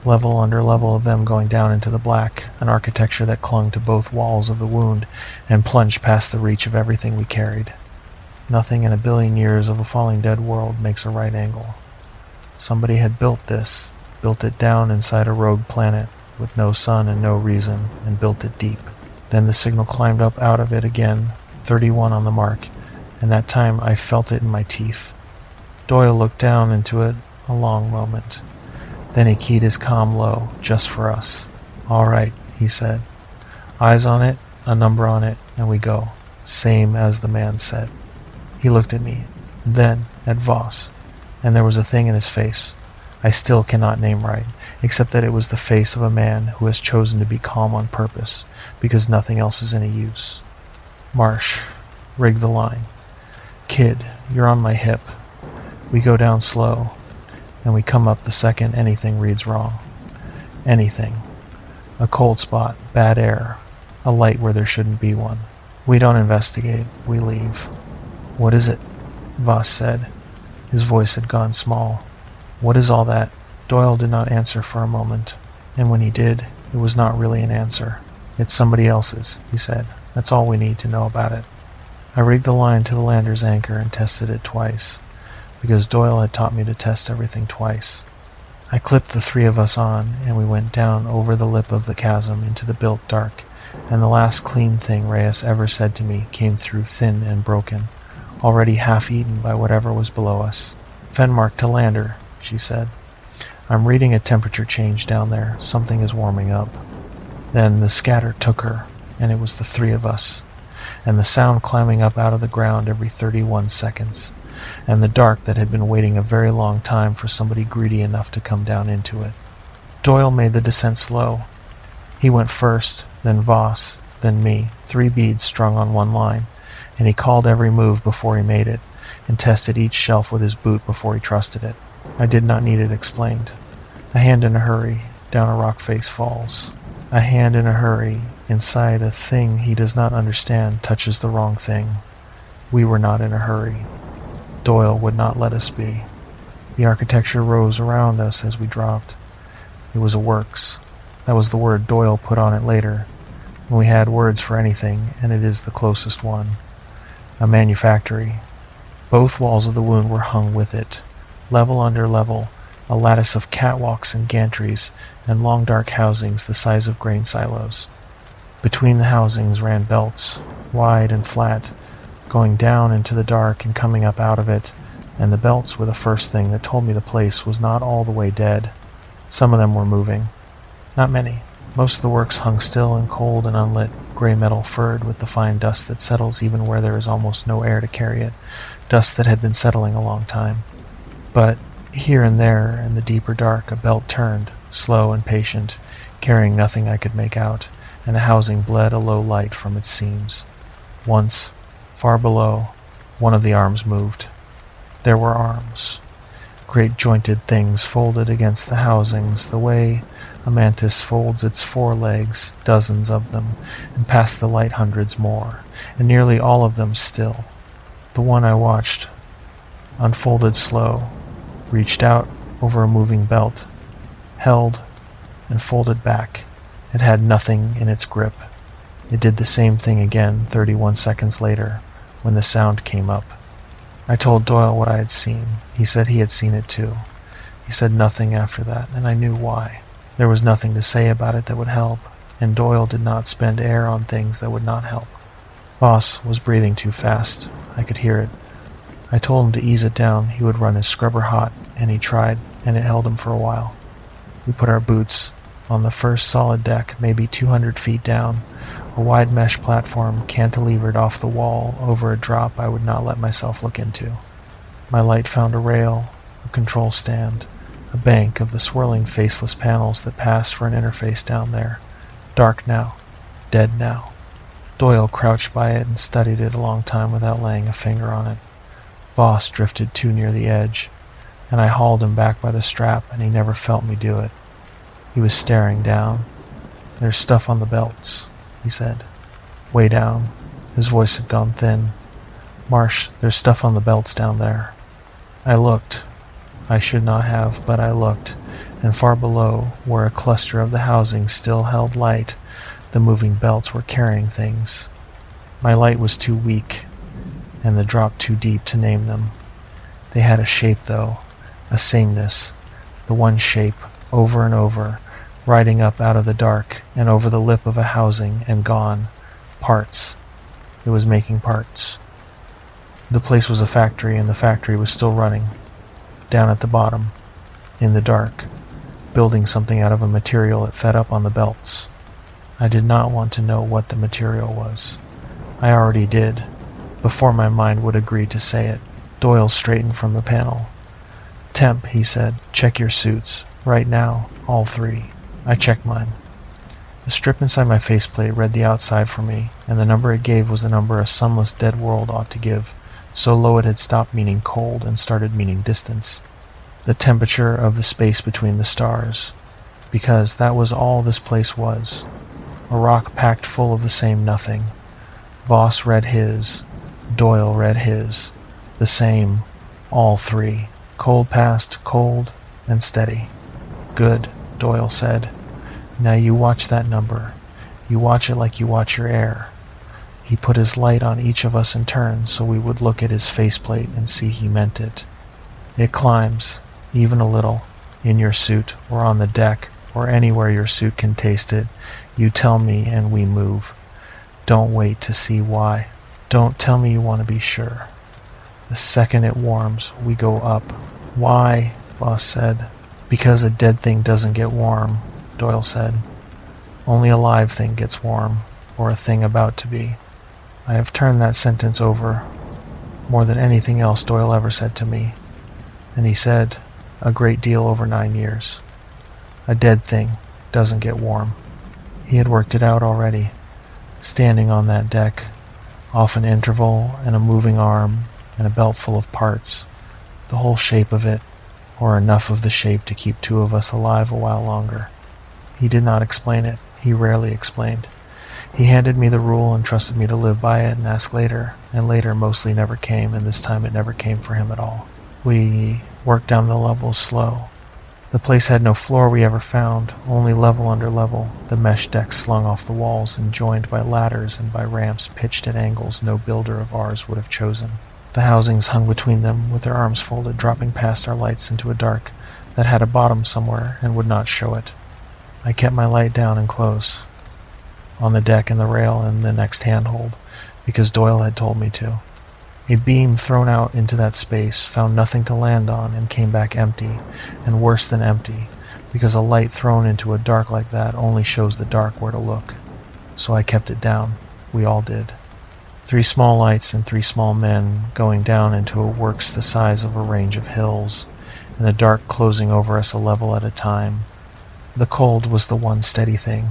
[SPEAKER 1] level under level of them going down into the black, an architecture that clung to both walls of the wound and plunged past the reach of everything we carried. Nothing in a billion years of a falling dead world makes a right angle. Somebody had built this, built it down inside a rogue planet with no sun and no reason, and built it deep. Then the signal climbed up out of it again, 31 on the mark, and that time I felt it in my teeth. Doyle looked down into it a long moment. Then he keyed his comm low, just for us. All right, he said. Eyes on it, a number on it, and we go. Same as the man said. He looked at me, then at Voss, and there was a thing in his face I still cannot name right, except that it was the face of a man who has chosen to be calm on purpose, because nothing else is any use. Marsh, rig the line. Kid, you're on my hip. We go down slow, and we come up the second anything reads wrong. Anything. A cold spot, bad air, a light where there shouldn't be one. We don't investigate, we leave. What is it? Voss said. His voice had gone small. What is all that? Doyle did not answer for a moment, and when he did, it was not really an answer. It's somebody else's, he said. That's all we need to know about it. I rigged the line to the lander's anchor and tested it twice. because Doyle had taught me to test everything twice. I clipped the three of us on, and we went down over the lip of the chasm into the built dark, and the last clean thing Reyes ever said to me came through thin and broken, already half-eaten by whatever was below us. "Fenmark to lander," she said. "I'm reading a temperature change down there. Something is warming up." Then the scatter took her, and it was the three of us, and the sound climbing up out of the ground every 31 seconds, and the dark that had been waiting a very long time for somebody greedy enough to come down into it. Doyle made the descent slow. He went first, then Voss, then me, 3 beads strung on one line, and he called every move before he made it, and tested each shelf with his boot before he trusted it. I did not need it explained. A hand in a hurry, down a rock face falls. A hand in a hurry, inside a thing he does not understand, touches the wrong thing. We were not in a hurry. Doyle would not let us be. The architecture rose around us as we dropped. It was a works. That was the word Doyle put on it later, when we had words for anything, and it is the closest one. A manufactory. Both walls of the wound were hung with it, level under level, a lattice of catwalks and gantries, and long dark housings the size of grain silos. Between the housings ran belts, wide and flat, going down into the dark and coming up out of it, and the belts were the first thing that told me the place was not all the way dead. Some of them were moving. Not many. Most of the works hung still and cold and unlit, gray metal furred with the fine dust that settles even where there is almost no air to carry it, dust that had been settling a long time. But here and there, in the deeper dark, a belt turned, slow and patient, carrying nothing I could make out, and a housing bled a low light from its seams. Once, far below, one of the arms moved. There were arms. Great jointed things folded against the housings, the way a mantis folds its 4 legs, dozens of them, and past the light hundreds more, and nearly all of them still. The one I watched, unfolded slow, reached out over a moving belt, held, and folded back. It had nothing in its grip. It did the same thing again 31 seconds later, when the sound came up. I told Doyle what I had seen. He said he had seen it too. He said nothing after that, and I knew why. There was nothing to say about it that would help, and Doyle did not spend air on things that would not help. Voss was breathing too fast. I could hear it. I told him to ease it down. He would run his scrubber hot, and he tried, and it held him for a while. We put our boots on the first solid deck, maybe 200 feet down, a wide mesh platform cantilevered off the wall over a drop I would not let myself look into. My light found a rail, a control stand, a bank of the swirling faceless panels that passed for an interface down there. Dark now, dead now. Doyle crouched by it and studied it a long time without laying a finger on it. Voss drifted too near the edge, and I hauled him back by the strap, and he never felt me do it. He was staring down. "There's stuff on the belts," he said. "Way down." His voice had gone thin. "Marsh, there's stuff on the belts down there." I looked. I should not have, but I looked, and far below, where a cluster of the housing still held light, the moving belts were carrying things. My light was too weak, and the drop too deep to name them. They had a shape, though, a sameness, the one shape, over and over, riding up out of the dark and over the lip of a housing and gone. Parts. It was making parts. The place was a factory, and the factory was still running. Down at the bottom, in the dark, building something out of a material it fed up on the belts. I did not want to know what the material was. I already did, before my mind would agree to say it. Doyle straightened from the panel. "Temp," he said, "check your suits. Right now, all 3. I checked mine." The strip inside my faceplate read the outside for me, and the number it gave was the number a sunless dead world ought to give. So low it had stopped meaning cold and started meaning distance. The temperature of the space between the stars. Because that was all this place was. A rock packed full of the same nothing. Voss read his. Doyle read his. The same. All 3. Cold past, cold, and steady. "Good," Doyle said. "Now you watch that number. You watch it like you watch your air." He put his light on each of us in turn so we would look at his faceplate and see he meant it. It climbs, even a little, in your suit or on the deck or anywhere your suit can taste it. You tell me and we move. Don't wait to see why. Don't tell me you want to be sure. The second it warms, we go up. Why? Voss said. Because a dead thing doesn't get warm, Doyle said. Only a live thing gets warm, or a thing about to be. I have turned that sentence over more than anything else Doyle ever said to me. And he said a great deal over 9 years. A dead thing doesn't get warm. He had worked it out already, standing on that deck, off an interval and a moving arm and a belt full of parts, the whole shape of it, or enough of the shape to keep two of us alive a while longer. He did not explain it. He rarely explained. He handed me the rule and trusted me to live by it and ask later, and later mostly never came, and this time it never came for him at all. We worked down the levels slow. The place had no floor we ever found, only level under level, the mesh decks slung off the walls and joined by ladders and by ramps pitched at angles no builder of ours would have chosen. The housings hung between them, with their arms folded, dropping past our lights into a dark that had a bottom somewhere and would not show it. I kept my light down and close, on the deck and the rail and the next handhold, because Doyle had told me to. A beam thrown out into that space found nothing to land on and came back empty, and worse than empty, because a light thrown into a dark like that only shows the dark where to look. So I kept it down. We all did. 3 small lights and 3 small men going down into a works the size of a range of hills, and the dark closing over us a level at a time. The cold was the one steady thing.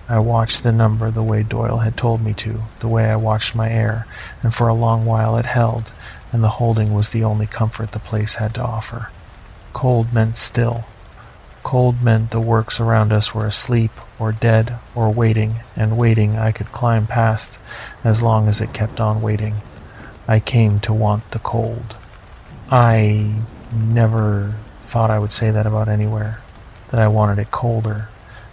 [SPEAKER 1] I watched the number the way Doyle had told me to, the way I watched my air, and for a long while it held, and the holding was the only comfort the place had to offer. Cold meant still. Cold meant the works around us were asleep, or dead, or waiting, and waiting I could climb past as long as it kept on waiting. I came to want the cold. I never thought I would say that about anywhere, that I wanted it colder,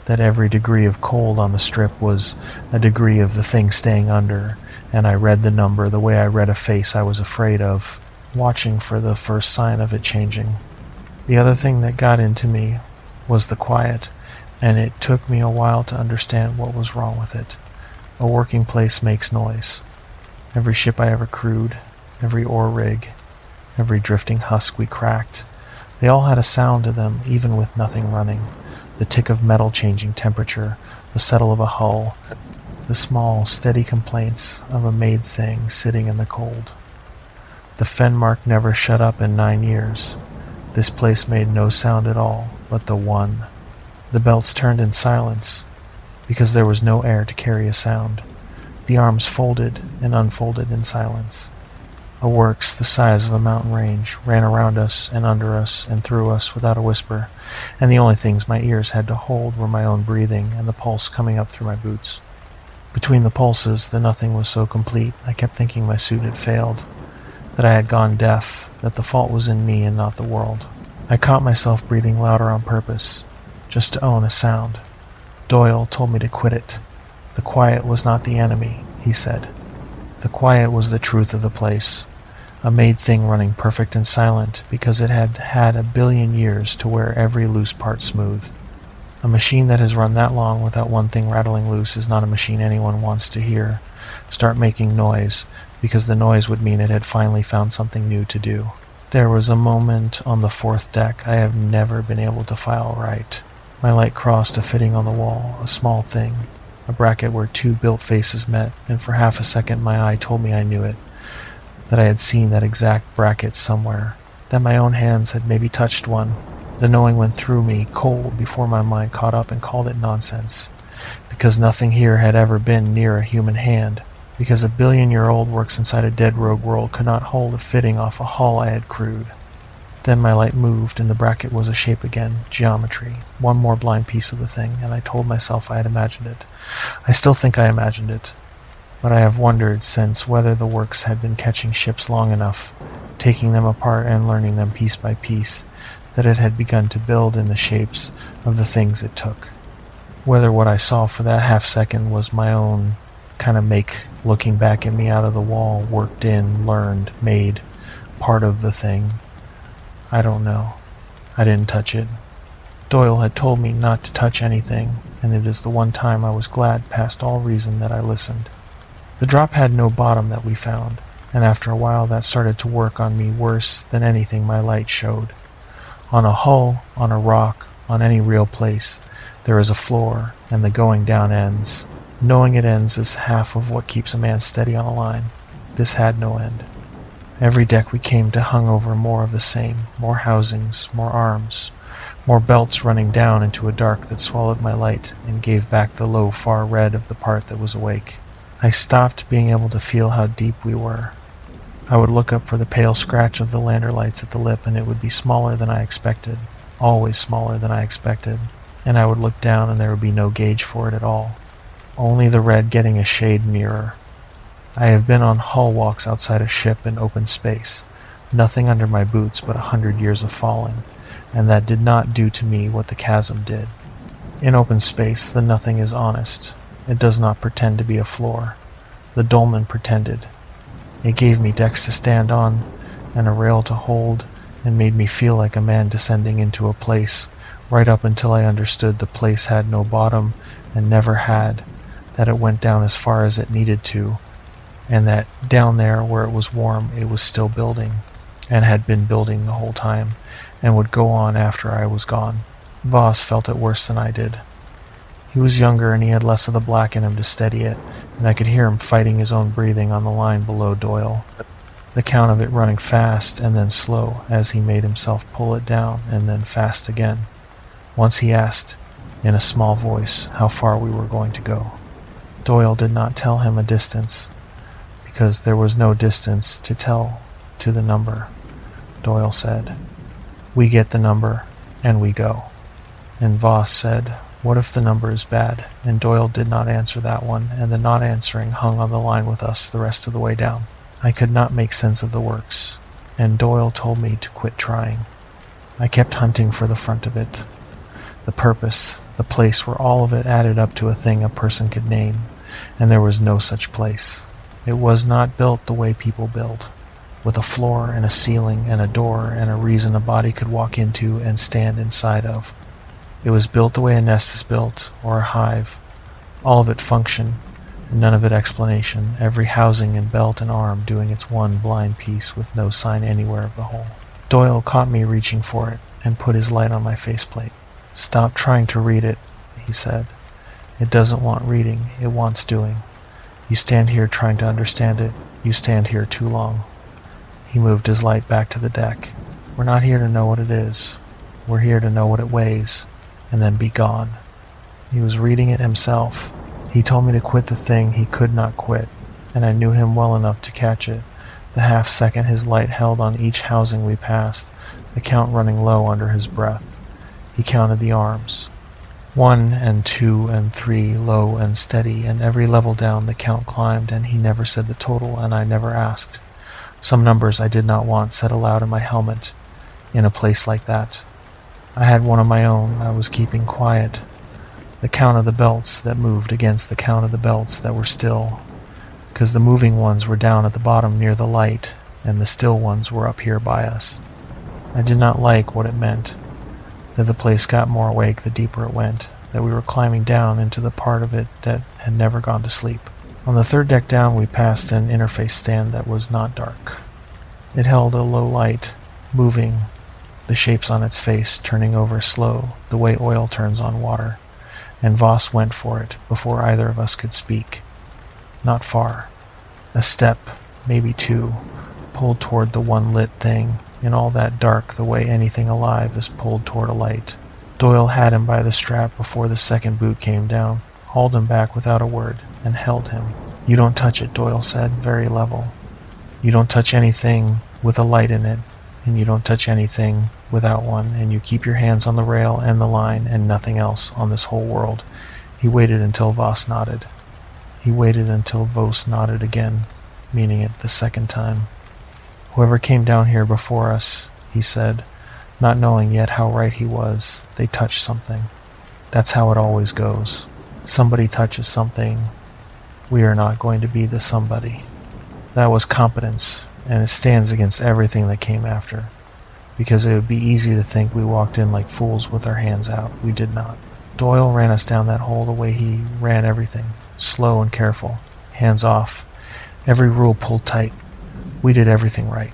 [SPEAKER 1] that every degree of cold on the strip was a degree of the thing staying under, and I read the number the way I read a face I was afraid of, watching for the first sign of it changing. The other thing that got into me was the quiet, and it took me a while to understand what was wrong with it. A working place makes noise. Every ship I ever crewed, every oar rig, every drifting husk we cracked, they all had a sound to them even with nothing running. The tick of metal changing temperature, the settle of a hull, the small, steady complaints of a made thing sitting in the cold. The Fenmark never shut up in 9 years. This place made no sound at all, but the one. The belts turned in silence, because there was no air to carry a sound. The arms folded and unfolded in silence. A works the size of a mountain range ran around us and under us and through us without a whisper, and the only things my ears had to hold were my own breathing and the pulse coming up through my boots. Between the pulses, the nothing was so complete, I kept thinking my suit had failed, that I had gone deaf, that the fault was in me and not the world. I caught myself breathing louder on purpose, just to own a sound. Doyle told me to quit it. The quiet was not the enemy, he said. The quiet was the truth of the place. A made thing running perfect and silent because it had had 1 billion years to wear every loose part smooth. A machine that has run that long without one thing rattling loose is not a machine anyone wants to hear. Start making noise, because the noise would mean it had finally found something new to do. There was a moment on the 4th deck I have never been able to file right. My light crossed a fitting on the wall, a small thing, a bracket where 2 built faces met, and for half a second my eye told me I knew it, that I had seen that exact bracket somewhere, that my own hands had maybe touched one. The knowing went through me cold before my mind caught up and called it nonsense, because nothing here had ever been near a human hand, because 1 billion-year-old works inside a dead rogue world could not hold a fitting off a hull I had crewed. Then my light moved, and the bracket was a shape again, geometry, one more blind piece of the thing, and I told myself I had imagined it. I still think I imagined it, but I have wondered since whether the works had been catching ships long enough, taking them apart and learning them piece by piece, that it had begun to build in the shapes of the things it took. Whether what I saw for that half-second was my own kind of make looking back at me out of the wall, worked in, learned, made, part of the thing, I don't know. I didn't touch it. Doyle had told me not to touch anything, and it is the one time I was glad past all reason that I listened. The drop had no bottom that we found, and after a while that started to work on me worse than anything my light showed. On a hull, on a rock, on any real place, there is a floor, and the going down ends. Knowing it ends is half of what keeps a man steady on a line. This had no end. Every deck we came to hung over more of the same, more housings, more arms, more belts running down into a dark that swallowed my light and gave back the low far red of the part that was awake. I stopped being able to feel how deep we were. I would look up for the pale scratch of the lantern lights at the lip, and it would be smaller than I expected, always smaller than I expected, and I would look down and there would be no gauge for it at all. Only the red getting a shade nearer. I have been on hull walks outside a ship in open space, nothing under my boots but 100 years of falling, and that did not do to me what the chasm did. In open space, the nothing is honest. It does not pretend to be a floor. The dolman pretended. It gave me decks to stand on, and a rail to hold, and made me feel like a man descending into a place, right up until I understood the place had no bottom, and never had, that it went down as far as it needed to, and that down there where it was warm it was still building, and had been building the whole time, and would go on after I was gone. Voss felt it worse than I did. He was younger and he had less of the black in him to steady it, and I could hear him fighting his own breathing on the line below Doyle, the count of it running fast and then slow as he made himself pull it down and then fast again. Once he asked, in a small voice, how far we were going to go. Doyle did not tell him a distance, because there was no distance to tell to the number. Doyle said, "We get the number, and we go." And Voss said, "What if the number is bad?" And Doyle did not answer that one, and the not answering hung on the line with us the rest of the way down. I could not make sense of the works, and Doyle told me to quit trying. I kept hunting for the front of it, the purpose, the place where all of it added up to a thing a person could name, and there was no such place. It was not built the way people build, with a floor and a ceiling and a door and a reason a body could walk into and stand inside of. It was built the way a nest is built, or a hive, all of it function, and none of it explanation, every housing and belt and arm doing its one blind piece with no sign anywhere of the whole. Doyle caught me reaching for it, and put his light on my faceplate. "Stop trying to read it," he said. "It doesn't want reading, it wants doing. You stand here trying to understand it, you stand here too long." He moved his light back to the deck. "We're not here to know what it is. We're here to know what it weighs, and then be gone." He was reading it himself. He told me to quit the thing he could not quit, and I knew him well enough to catch it. The half second his light held on each housing we passed, the count running low under his breath. He counted the arms. 1 and 2 and 3, low and steady, and every level down the count climbed, and he never said the total, and I never asked. Some numbers I did not want said aloud in my helmet, in a place like that. I had one of my own. I was keeping quiet. The count of the belts that moved against the count of the belts that were still, because the moving ones were down at the bottom near the light, and the still ones were up here by us. I did not like what it meant, that the place got more awake the deeper it went, that we were climbing down into the part of it that had never gone to sleep. On the third deck down we passed an interface stand that was not dark. It held a low light, moving, the shapes on its face turning over slow, the way oil turns on water, and Voss went for it before either of us could speak. Not far. A step, maybe two, pulled toward the one lit thing, in all that dark the way anything alive is pulled toward a light. Doyle had him by the strap before the second boot came down, hauled him back without a word, and held him. "You don't touch it," Doyle said, very level. "You don't touch anything with a light in it, and you don't touch anything without one, and you keep your hands on the rail and the line and nothing else on this whole world." He waited until Voss nodded. He waited until Voss nodded again, meaning it the second time. "Whoever came down here before us," he said, not knowing yet how right he was, "they touched something. That's how it always goes. Somebody touches something. We are not going to be the somebody." That was competence, and it stands against everything that came after. because it would be easy to think we walked in like fools with our hands out. We did not. Doyle ran us down that hole the way he ran everything, slow and careful, hands off, every rule pulled tight. We did everything right.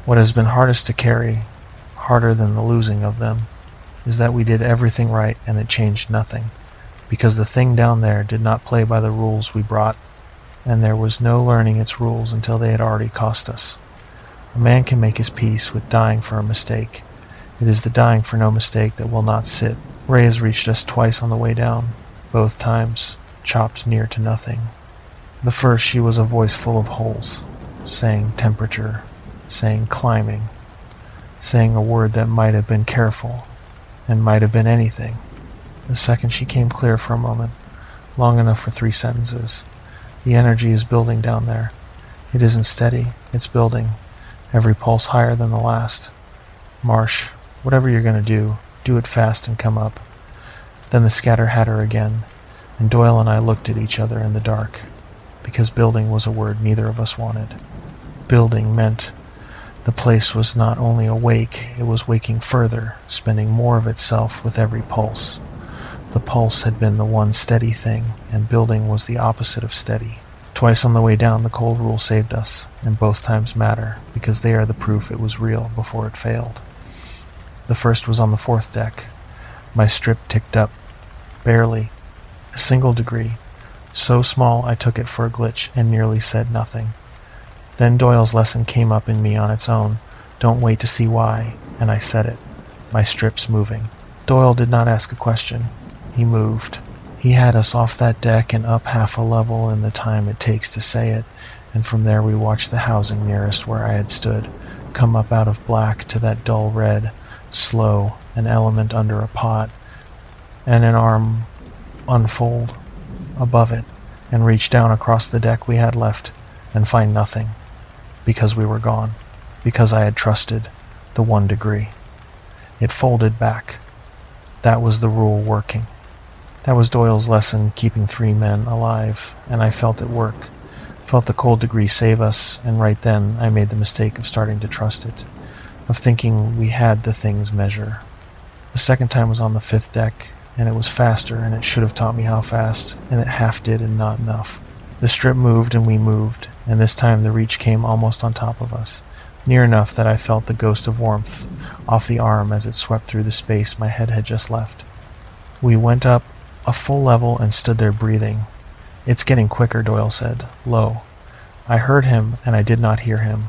[SPEAKER 1] What has been hardest to carry, harder than the losing of them, is that we did everything right and it changed nothing, because the thing down there did not play by the rules we brought, and there was no learning its rules until they had already cost us. A man can make his peace with dying for a mistake. It is the dying for no mistake that will not sit. Ray has reached us twice on the way down, both times chopped near to nothing. The first she was a voice full of holes, saying temperature, saying climbing, saying a word that might have been careful, and might have been anything. The second she came clear for a moment, long enough for 3 sentences. The energy is building down there. It isn't steady, it's building, every pulse higher than the last. Marsh, whatever you're going to do it fast and come up. Then the scatter had her again, and Doyle and I looked at each other in the dark, because building was a word neither of us wanted. Building meant the place was not only awake, it was waking further, spending more of itself with every pulse. The pulse had been the one steady thing, and building was the opposite of steady. Twice on the way down the cold rule saved us, and both times matter, because they are the proof it was real before it failed. The first was on the 4th deck. My strip ticked up, barely, a single degree, so small I took it for a glitch and nearly said nothing. Then Doyle's lesson came up in me on its own. Don't wait to see why, and I said it. My strip's moving. Doyle did not ask a question. He moved. He had us off that deck and up half a level in the time it takes to say it, and from there we watched the housing nearest where I had stood come up out of black to that dull red, slow, an element under a pot, and an arm unfold above it and reach down across the deck we had left and find nothing, because we were gone, because I had trusted the 1 degree. It folded back. That was the rule working. That was Doyle's lesson, keeping 3 men alive, and I felt it work, felt the cold degree save us, and right then I made the mistake of starting to trust it, of thinking we had the thing's measure. The second time was on the 5th deck, and it was faster, and it should have taught me how fast, and it half did and not enough. The strip moved and we moved, and this time the reach came almost on top of us, near enough that I felt the ghost of warmth off the arm as it swept through the space my head had just left. We went up a full level and stood there breathing. It's getting quicker, Doyle said, low. I heard him, and I did not hear him.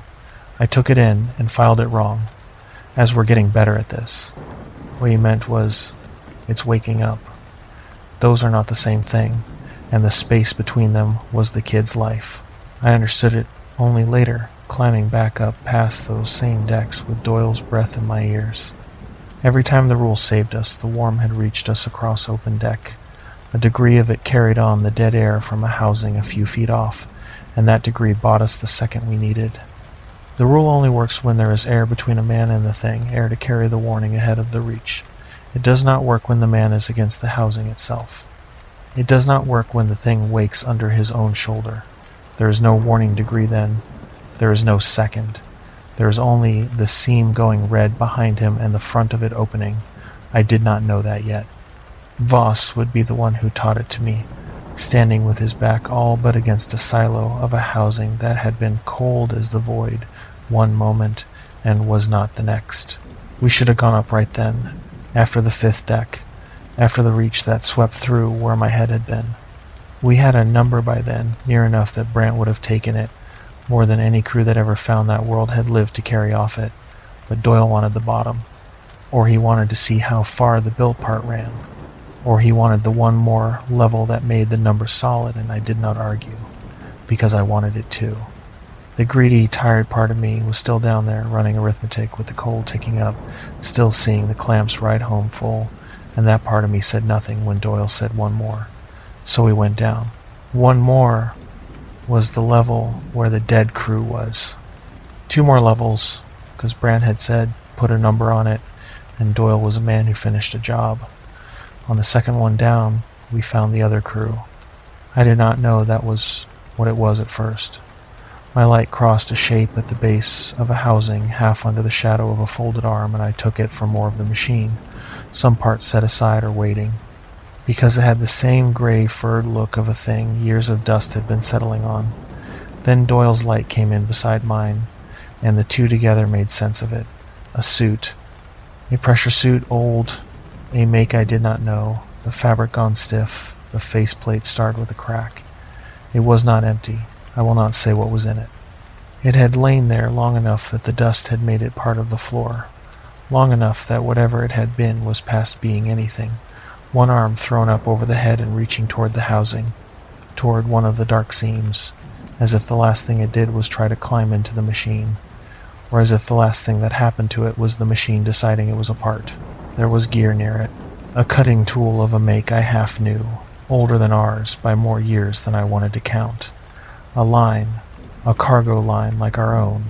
[SPEAKER 1] I took it in and filed it wrong, as we're getting better at this. What he meant was, it's waking up. Those are not the same thing, and the space between them was the kid's life. I understood it only later, climbing back up past those same decks with Doyle's breath in my ears. Every time the rule saved us, the warm had reached us across open deck. A degree of it carried on the dead air from a housing a few feet off, and that degree bought us the second we needed. The rule only works when there is air between a man and the thing, air to carry the warning ahead of the reach. It does not work when the man is against the housing itself. It does not work when the thing wakes under his own shoulder. There is no warning degree then. There is no second. There is only the seam going red behind him and the front of it opening. I did not know that yet. Voss would be the one who taught it to me, standing with his back all but against a silo of a housing that had been cold as the void one moment and was not the next. We should have gone up right then, after the 5th deck, after the reach that swept through where my head had been. We had a number by then, near enough that Brant would have taken it. More than any crew that ever found that world had lived to carry off it. But Doyle wanted the bottom. Or he wanted to see how far the built part ran. Or he wanted the one more level that made the number solid, and I did not argue, because I wanted it too. The greedy, tired part of me was still down there, running arithmetic with the cold ticking up, still seeing the clamps ride home full, and that part of me said nothing when Doyle said 1 more. So we went down. 1 more was the level where the dead crew was. 2 more levels, because Brant had said, put a number on it, and Doyle was a man who finished a job. On the second one down, we found the other crew. I did not know that was what it was at first. My light crossed a shape at the base of a housing, half under the shadow of a folded arm, and I took it for more of the machine, some parts set aside or waiting. Because it had the same gray furred look of a thing years of dust had been settling on. Then Doyle's light came in beside mine, and the two together made sense of it. A suit. A pressure suit, old, a make I did not know, the fabric gone stiff, the faceplate starred with a crack. It was not empty. I will not say what was in it. It had lain there long enough that the dust had made it part of the floor, long enough that whatever it had been was past being anything. One arm thrown up over the head and reaching toward the housing, toward one of the dark seams, as if the last thing it did was try to climb into the machine, or as if the last thing that happened to it was the machine deciding it was a part. There was gear near it, a cutting tool of a make I half knew, older than ours by more years than I wanted to count. A line, a cargo line like our own,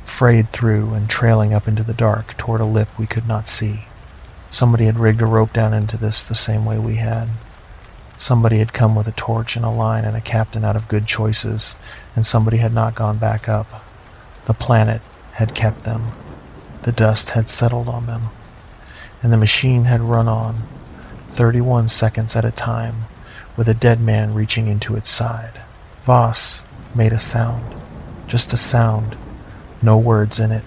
[SPEAKER 1] frayed through and trailing up into the dark toward a lip we could not see. Somebody had rigged a rope down into this the same way we had. Somebody had come with a torch and a line and a captain out of good choices, and somebody had not gone back up. The planet had kept them. The dust had settled on them. And the machine had run on, 31 seconds at a time, with a dead man reaching into its side. Voss made a sound. Just a sound. No words in it.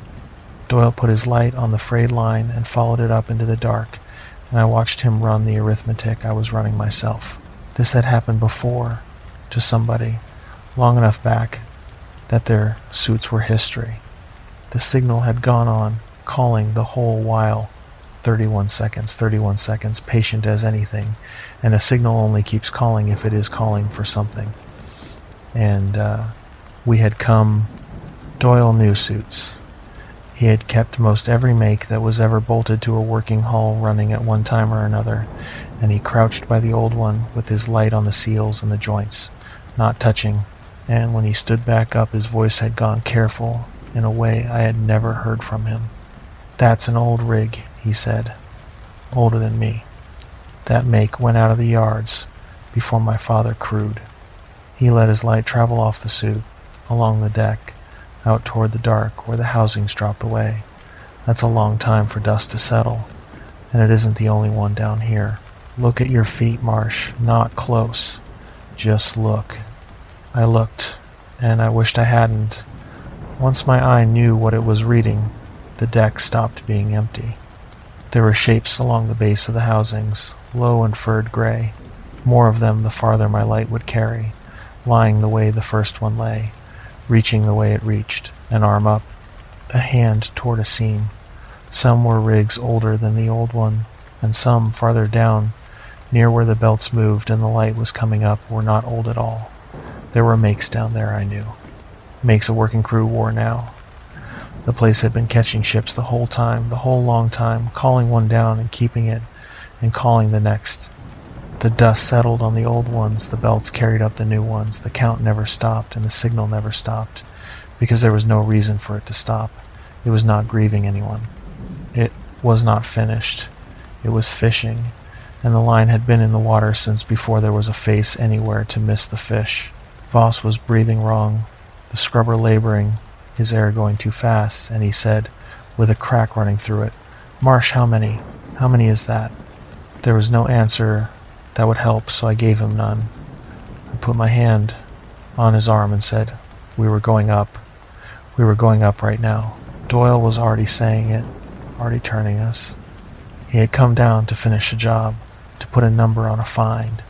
[SPEAKER 1] Doyle put his light on the frayed line and followed it up into the dark, and I watched him run the arithmetic I was running myself. This had happened before, to somebody, long enough back that their suits were history. The signal had gone on, calling the whole while. 31 seconds, patient as anything, and a signal only keeps calling if it is calling for something. And we had come. Doyle knew suits. He had kept most every make that was ever bolted to a working hull running at one time or another, and he crouched by the old one with his light on the seals and the joints, not touching, and when he stood back up his voice had gone careful in a way I had never heard from him. "That's an old rig," he said, older than me. "That make went out of the yards before my father crewed." He let his light travel off the suit, along the deck, out toward the dark where the housings dropped away. "That's a long time for dust to settle, and it isn't the only one down here. Look at your feet, Marsh, not close. Just look." I looked, and I wished I hadn't. Once my eye knew what it was reading, the deck stopped being empty. There were shapes along the base of the housings, low and furred gray, more of them the farther my light would carry, lying the way the first one lay, reaching the way it reached, an arm up, a hand toward a seam. Some were rigs older than the old one, and some farther down, near where the belts moved and the light was coming up, were not old at all. There were makes down there, I knew. Makes a working crew wore now. The place had been catching ships the whole time, the whole long time, calling one down and keeping it, and calling the next. The dust settled on the old ones, the belts carried up the new ones, the count never stopped, and the signal never stopped, because there was no reason for it to stop. It was not grieving anyone. It was not finished. It was fishing, and the line had been in the water since before there was a face anywhere to miss the fish. Voss was breathing wrong, the scrubber laboring, his air going too fast, and he said, with a crack running through it, "Marsh, how many? How many is that?" There was no answer that would help, so I gave him none. I put my hand on his arm and said, "We were going up. We were going up right now." Doyle was already saying it, already turning us. He had come down to finish a job, to put a number on a find,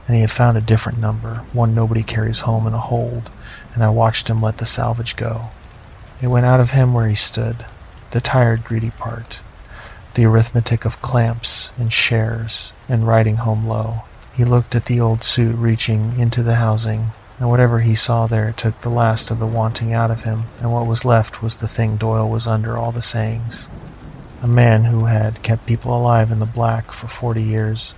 [SPEAKER 1] and he had found a different number, one nobody carries home in a hold, and I watched him let the salvage go. It went out of him where he stood, the tired, greedy part, the arithmetic of clamps and shares and riding home low. He looked at the old suit reaching into the housing, and whatever he saw there took the last of the wanting out of him, and what was left was the thing Doyle was under all the sayings. A man who had kept people alive in the black for 40 years,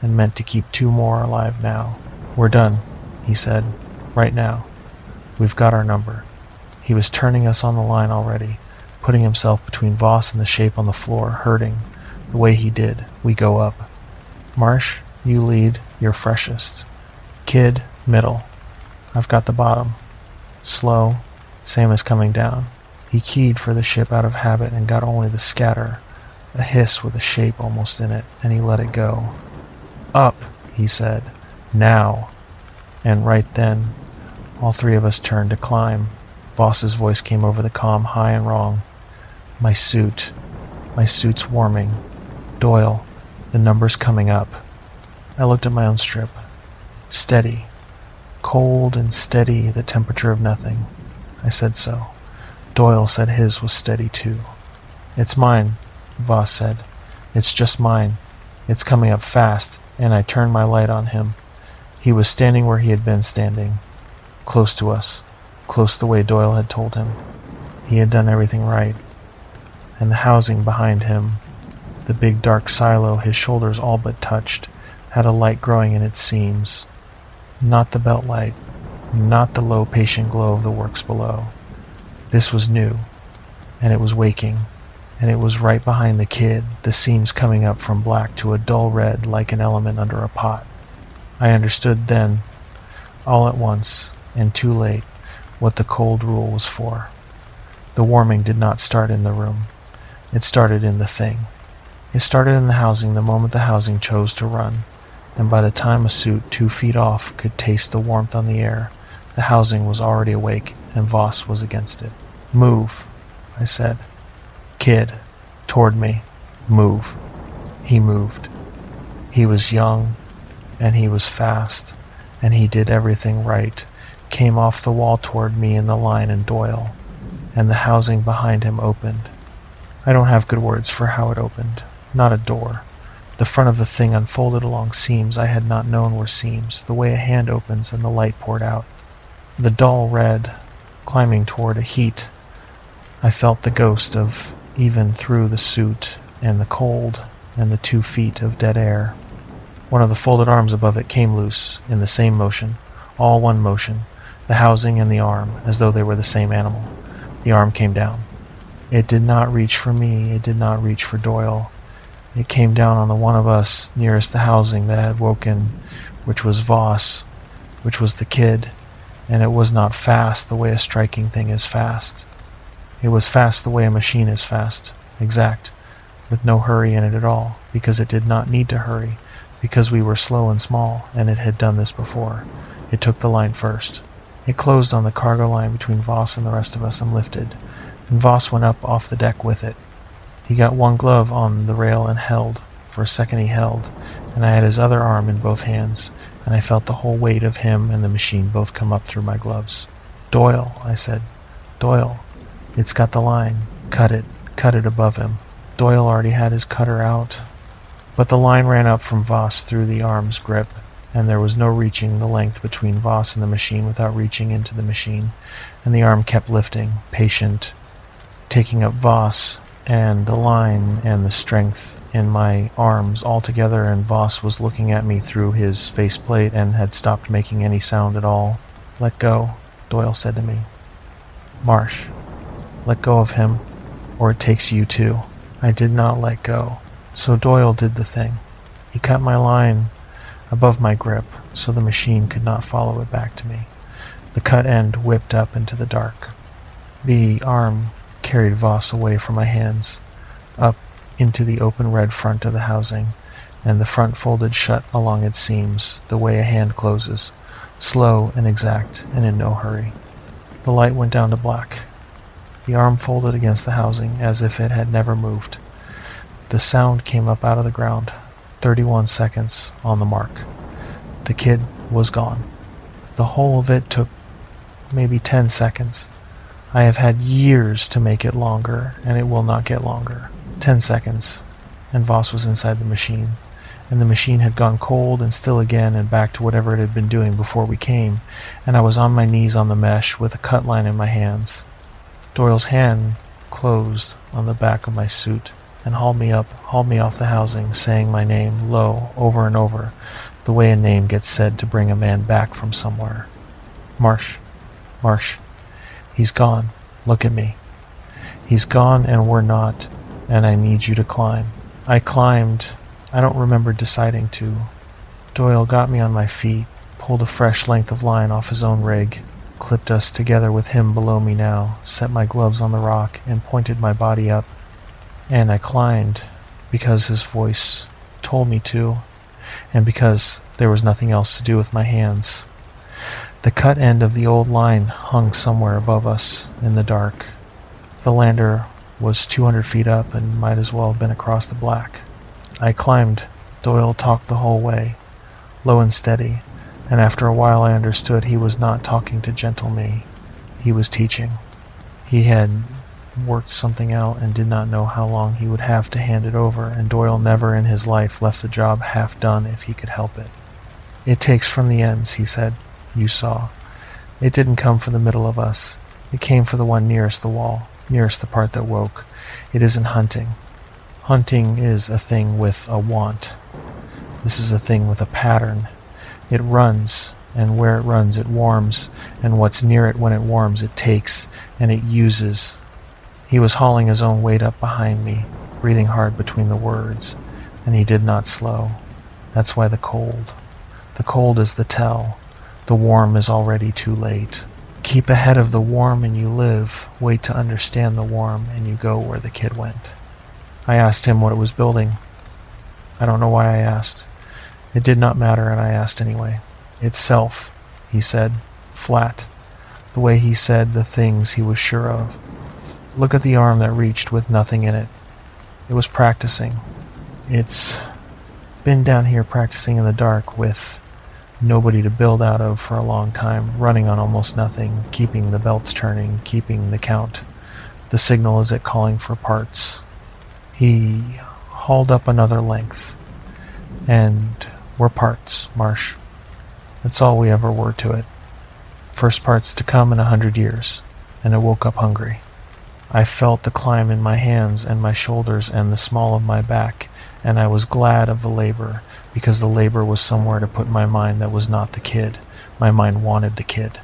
[SPEAKER 1] and meant to keep 2 more alive now. "We're done," he said. "Right now. We've got our number." He was turning us on the line already, putting himself between Voss and the shape on the floor, hurting. The way he did. We go up. "Marsh, you lead. You're freshest. Kid, middle. I've got the bottom. Slow. same as coming down. He keyed for the ship out of habit and got only the scatter, a hiss with a shape almost in it, and he let it go. Up, he said. Now. And right then, all three of us turned to climb. Voss's voice came over the comm, high and wrong. My suit's warming. Doyle, the number's coming up. I looked at my own strip. Steady. Cold and steady, the temperature of nothing. I said so. Doyle said his was steady too. It's mine, Voss said. It's just mine. It's coming up fast, and I turned my light on him. He was standing where he had been standing, close to us, close the way Doyle had told him. He had done everything right. And the housing behind him, the big dark silo his shoulders all but touched, had a light growing in its seams. Not the belt light, not the low patient glow of the works below. This was new, and it was waking, and it was right behind the kid, the seams coming up from black to a dull red like an element under a pot. I understood then, all at once, and too late, what the cold rule was for. The warming did not start in the room. It started in the thing. It started in the housing the moment the housing chose to run, and by the time a suit 2 feet off could taste the warmth on the air, the housing was already awake, and Voss was against it. Move, I said. Kid, toward me. Move. He moved. He was young, and he was fast, and he did everything right, came off the wall toward me in the line and Doyle, and the housing behind him opened. I don't have good words for how it opened. Not a door. The front of the thing unfolded along seams I had not known were seams, the way a hand opens and the light poured out. The dull red, climbing toward a heat. I felt the ghost of even through the suit and the cold and the 2 feet of dead air. One of the folded arms above it came loose, in the same motion, all one motion, the housing and the arm, as though they were the same animal. The arm came down. It did not reach for me, it did not reach for Doyle. It came down on the one of us nearest the housing that had woken, which was Voss, which was the kid, and it was not fast the way a striking thing is fast. It was fast the way a machine is fast, exact, with no hurry in it at all, because it did not need to hurry, because we were slow and small, and it had done this before. It took the line first. It closed on the cargo line between Voss and the rest of us and lifted, and Voss went up off the deck with it. He got one glove on the rail and held. For a second he held, and I had his other arm in both hands, and I felt the whole weight of him and the machine both come up through my gloves. Doyle, I said. Doyle. It's got the line. Cut it above him. Doyle already had his cutter out. But the line ran up from Voss through the arm's grip, and there was no reaching the length between Voss and the machine without reaching into the machine, and the arm kept lifting, patient, taking up Voss and the line and the strength in my arms all together, and Voss was looking at me through his faceplate and had stopped making any sound at all. Let go, Doyle said to me. Marsh, let go of him, or it takes you too. I did not let go. So Doyle did the thing. He cut my line above my grip so the machine could not follow it back to me. The cut end whipped up into the dark. The arm carried Voss away from my hands, up into the open red front of the housing, and the front folded shut along its seams, the way a hand closes, slow and exact and in no hurry. The light went down to black. The arm folded against the housing as if it had never moved. The sound came up out of the ground. 31 seconds on the mark. The kid was gone. The whole of it took maybe 10 seconds. I have had years to make it longer, and it will not get longer. 10 seconds, and Voss was inside the machine, and the machine had gone cold and still again and back to whatever it had been doing before we came, and I was on my knees on the mesh with a cut line in my hands. Doyle's hand closed on the back of my suit and hauled me off the housing, saying my name low over and over, the way a name gets said to bring a man back from somewhere. Marsh, Marsh, he's gone, look at me. He's gone and we're not, and I need you to climb. I climbed, I don't remember deciding to. Doyle got me on my feet, pulled a fresh length of line off his own rig. clipped us together with him below me now, set my gloves on the rock, and pointed my body up. And I climbed because his voice told me to, and because there was nothing else to do with my hands. The cut end of the old line hung somewhere above us in the dark. The lander was 200 feet up and might as well have been across the black. I climbed. Doyle talked the whole way, low and steady, and after a while I understood he was not talking to gentle me. He was teaching. He had worked something out and did not know how long he would have to hand it over, and Doyle never in his life left the job half done if he could help it. It takes from the ends, he said. You saw. It didn't come for the middle of us. It came for the one nearest the wall, nearest the part that woke. It isn't hunting. Hunting is a thing with a want. This is a thing with a pattern. It runs, and where it runs it warms, and what's near it when it warms it takes, and it uses. He was hauling his own weight up behind me, breathing hard between the words, and he did not slow. That's why the cold. The cold is the tell. The warm is already too late. Keep ahead of the warm and you live. Wait to understand the warm and you go where the kid went. I asked him what it was building. I don't know why I asked. It did not matter, and I asked anyway. Itself, he said, flat, the way he said the things he was sure of. Look at the arm that reached with nothing in it. It was practicing. It's been down here practicing in the dark with nobody to build out of for a long time, running on almost nothing, keeping the belts turning, keeping the count. The signal is it calling for parts. He hauled up another length, and we're parts, Marsh. That's all we ever were to it. First parts to come in 100 years, and it woke up hungry. I felt the climb in my hands and my shoulders and the small of my back, and I was glad of the labor, because the labor was somewhere to put my mind that was not the kid. My mind wanted the kid.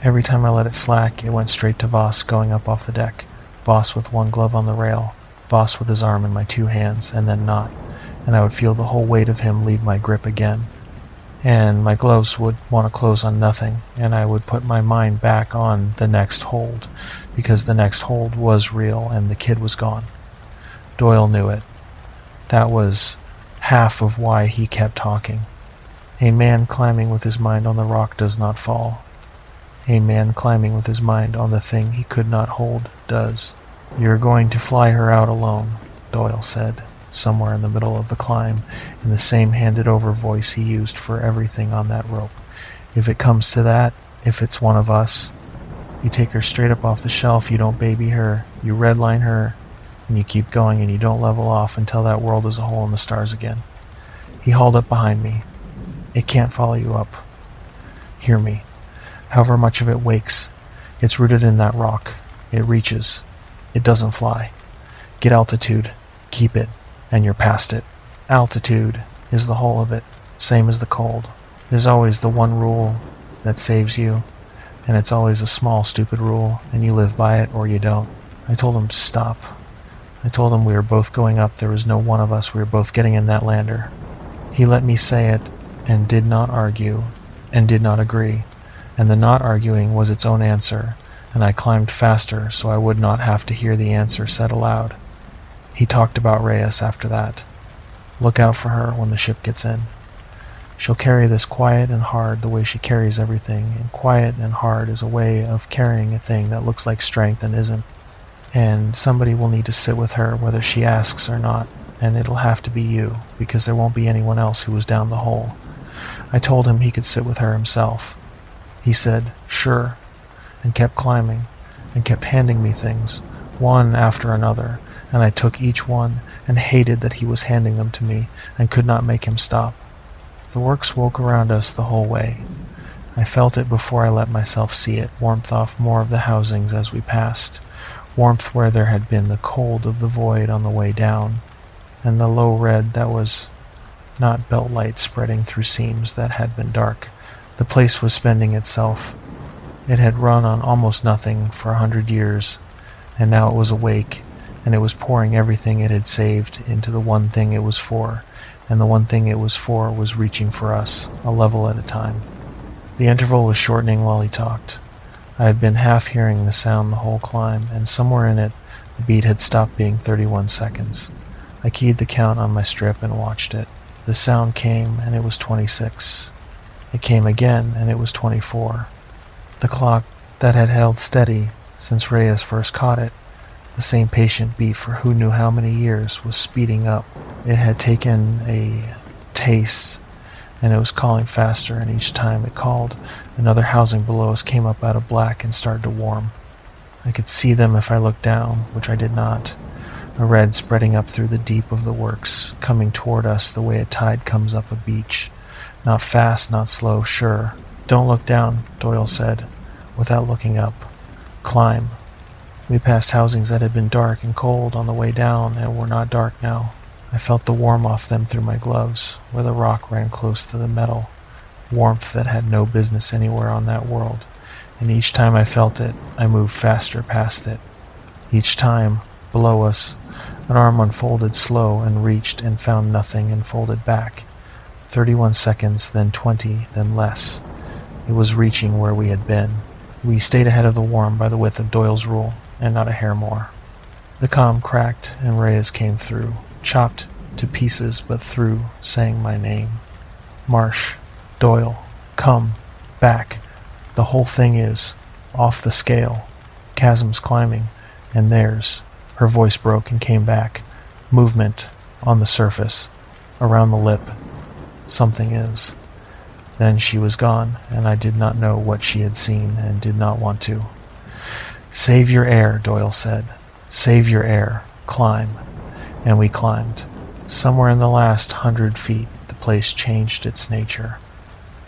[SPEAKER 1] Every time I let it slack, it went straight to Voss going up off the deck. Voss with one glove on the rail, Voss with his arm in my two hands, and then not, and I would feel the whole weight of him leave my grip again. And my gloves would want to close on nothing, and I would put my mind back on the next hold, because the next hold was real and the kid was gone. Doyle knew it. That was half of why he kept talking. A man climbing with his mind on the rock does not fall. A man climbing with his mind on the thing he could not hold does. You're going to fly her out alone, Doyle said, somewhere in the middle of the climb, in the same handed-over voice he used for everything on that rope. If it comes to that, if it's one of us, you take her straight up off the shelf, you don't baby her, you redline her, and you keep going and you don't level off until that world is a hole in the stars again. He hauled up behind me. It can't follow you up. Hear me. However much of it wakes, it's rooted in that rock. It reaches. It doesn't fly. Get altitude. Keep it. And you're past it. Altitude is the whole of it, same as the cold. There's always the one rule that saves you, and it's always a small, stupid rule, and you live by it or you don't. I told him to stop. I told him we were both going up. There was no one of us. We were both getting in that lander. He let me say it and did not argue and did not agree, and the not arguing was its own answer, and I climbed faster so I would not have to hear the answer said aloud. He talked about Reyes after that. Look out for her when the ship gets in. She'll carry this quiet and hard the way she carries everything, and quiet and hard is a way of carrying a thing that looks like strength and isn't. And somebody will need to sit with her whether she asks or not, and it'll have to be you, because there won't be anyone else who was down the hole. I told him he could sit with her himself. He said, sure, and kept climbing, and kept handing me things, one after another, and I took each one, and hated that he was handing them to me, and could not make him stop. The works woke around us the whole way. I felt it before I let myself see it, warmth off more of the housings as we passed, warmth where there had been the cold of the void on the way down, and the low red that was not belt light spreading through seams that had been dark. The place was spending itself. It had run on almost nothing for 100 years, and now it was awake, and it was pouring everything it had saved into the one thing it was for, and the one thing it was for was reaching for us, a level at a time. The interval was shortening while he talked. I had been half hearing the sound the whole climb, and somewhere in it the beat had stopped being 31 seconds. I keyed the count on my strip and watched it. The sound came, and it was 26. It came again, and it was 24. The clock that had held steady since Reyes first caught it, the same patient beat for who knew how many years, was speeding up. It had taken a taste, and it was calling faster, and each time it called, another housing below us came up out of black and started to warm. I could see them if I looked down, which I did not. A red spreading up through the deep of the works, coming toward us the way a tide comes up a beach. Not fast, not slow, sure. Don't look down, Doyle said, without looking up. Climb. We passed housings that had been dark and cold on the way down and were not dark now. I felt the warmth off them through my gloves, where the rock ran close to the metal. Warmth that had no business anywhere on that world. And each time I felt it, I moved faster past it. Each time, below us, an arm unfolded slow and reached and found nothing and folded back. 31 seconds, then 20, then less. It was reaching where we had been. We stayed ahead of the worm by the width of Doyle's rule, and not a hair more. The comm cracked, and Reyes came through, chopped to pieces but through, saying my name. Marsh, Doyle, come, back. The whole thing is off the scale. Chasm's climbing, and theirs. Her voice broke and came back. Movement on the surface, around the lip. Something is. Then she was gone, and I did not know what she had seen and did not want to. Save your air, Doyle said. Save your air. Climb. And we climbed. Somewhere in the last 100 feet, the place changed its nature.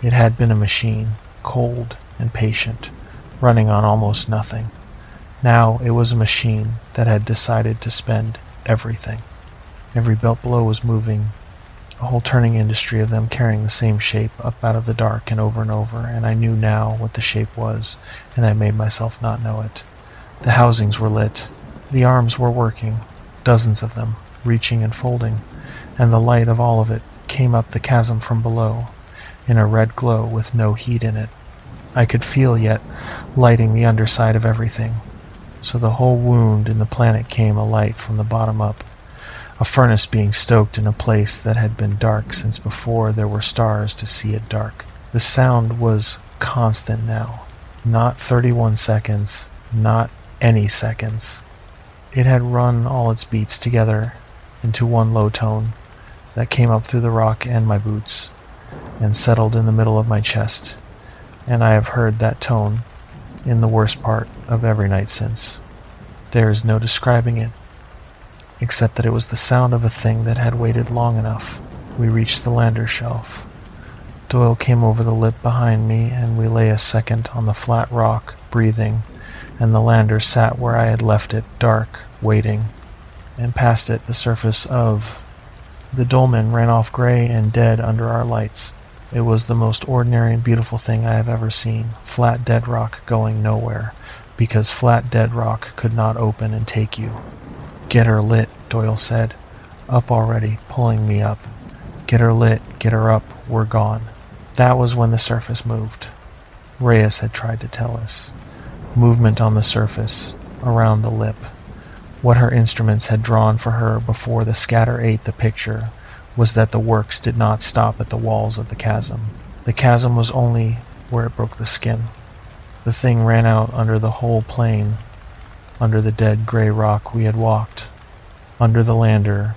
[SPEAKER 1] It had been a machine, cold and patient, running on almost nothing. Now it was a machine that had decided to spend everything. Every belt below was moving, a whole turning industry of them carrying the same shape up out of the dark and over, and I knew now what the shape was, and I made myself not know it. The housings were lit. The arms were working, dozens of them, reaching and folding, and the light of all of it came up the chasm from below, in a red glow with no heat in it. I could feel yet lighting the underside of everything. So the whole wound in the planet came alight from the bottom up, a furnace being stoked in a place that had been dark since before there were stars to see it dark. The sound was constant now, not 31 seconds, not any seconds. It had run all its beats together into one low tone that came up through the rock and my boots and settled in the middle of my chest, and I have heard that tone in the worst part of every night since. There is no describing it, except that it was the sound of a thing that had waited long enough. We reached the lander shelf. Doyle came over the lip behind me, and we lay a second on the flat rock, breathing, and the lander sat where I had left it, dark, waiting, and past it the surface of the dolmen ran off gray and dead under our lights. It was the most ordinary and beautiful thing I have ever seen, flat dead rock going nowhere, because flat dead rock could not open and take you. Get her lit, Doyle said, up already, pulling me up. Get her lit, get her up, we're gone. That was when the surface moved. Reyes had tried to tell us. Movement on the surface, around the lip. What her instruments had drawn for her before the scatter ate the picture was that the works did not stop at the walls of the chasm. The chasm was only where it broke the skin. The thing ran out under the whole plain, under the dead gray rock we had walked, under the lander,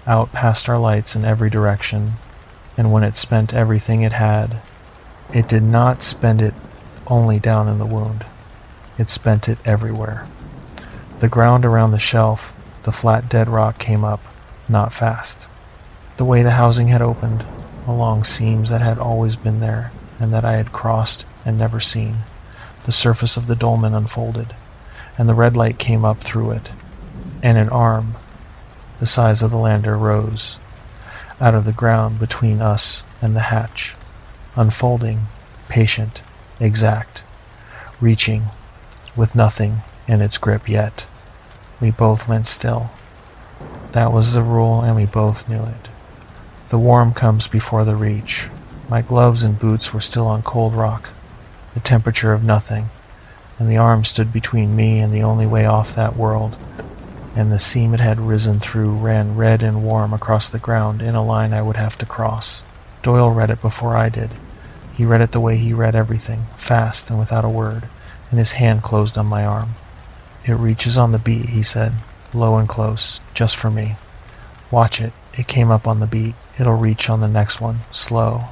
[SPEAKER 1] out past our lights in every direction, and when it spent everything it had, it did not spend it only down in the wound. It spent it everywhere. The ground around the shelf, the flat dead rock came up, not fast. The way the housing had opened, along seams that had always been there, and that I had crossed and never seen, the surface of the dolmen unfolded, and the red light came up through it, and an arm, the size of the lander, rose out of the ground between us and the hatch, unfolding, patient, exact, reaching, with nothing in its grip yet. We both went still. That was the rule, and we both knew it. The warm comes before the reach. My gloves and boots were still on cold rock, the temperature of nothing, and the arm stood between me and the only way off that world, and the seam it had risen through ran red and warm across the ground in a line I would have to cross. Doyle read it before I did. He read it the way he read everything, fast and without a word, and his hand closed on my arm. "It reaches on the beat," he said, low and close, just for me. "Watch it. It came up on the beat. It'll reach on the next one, slow,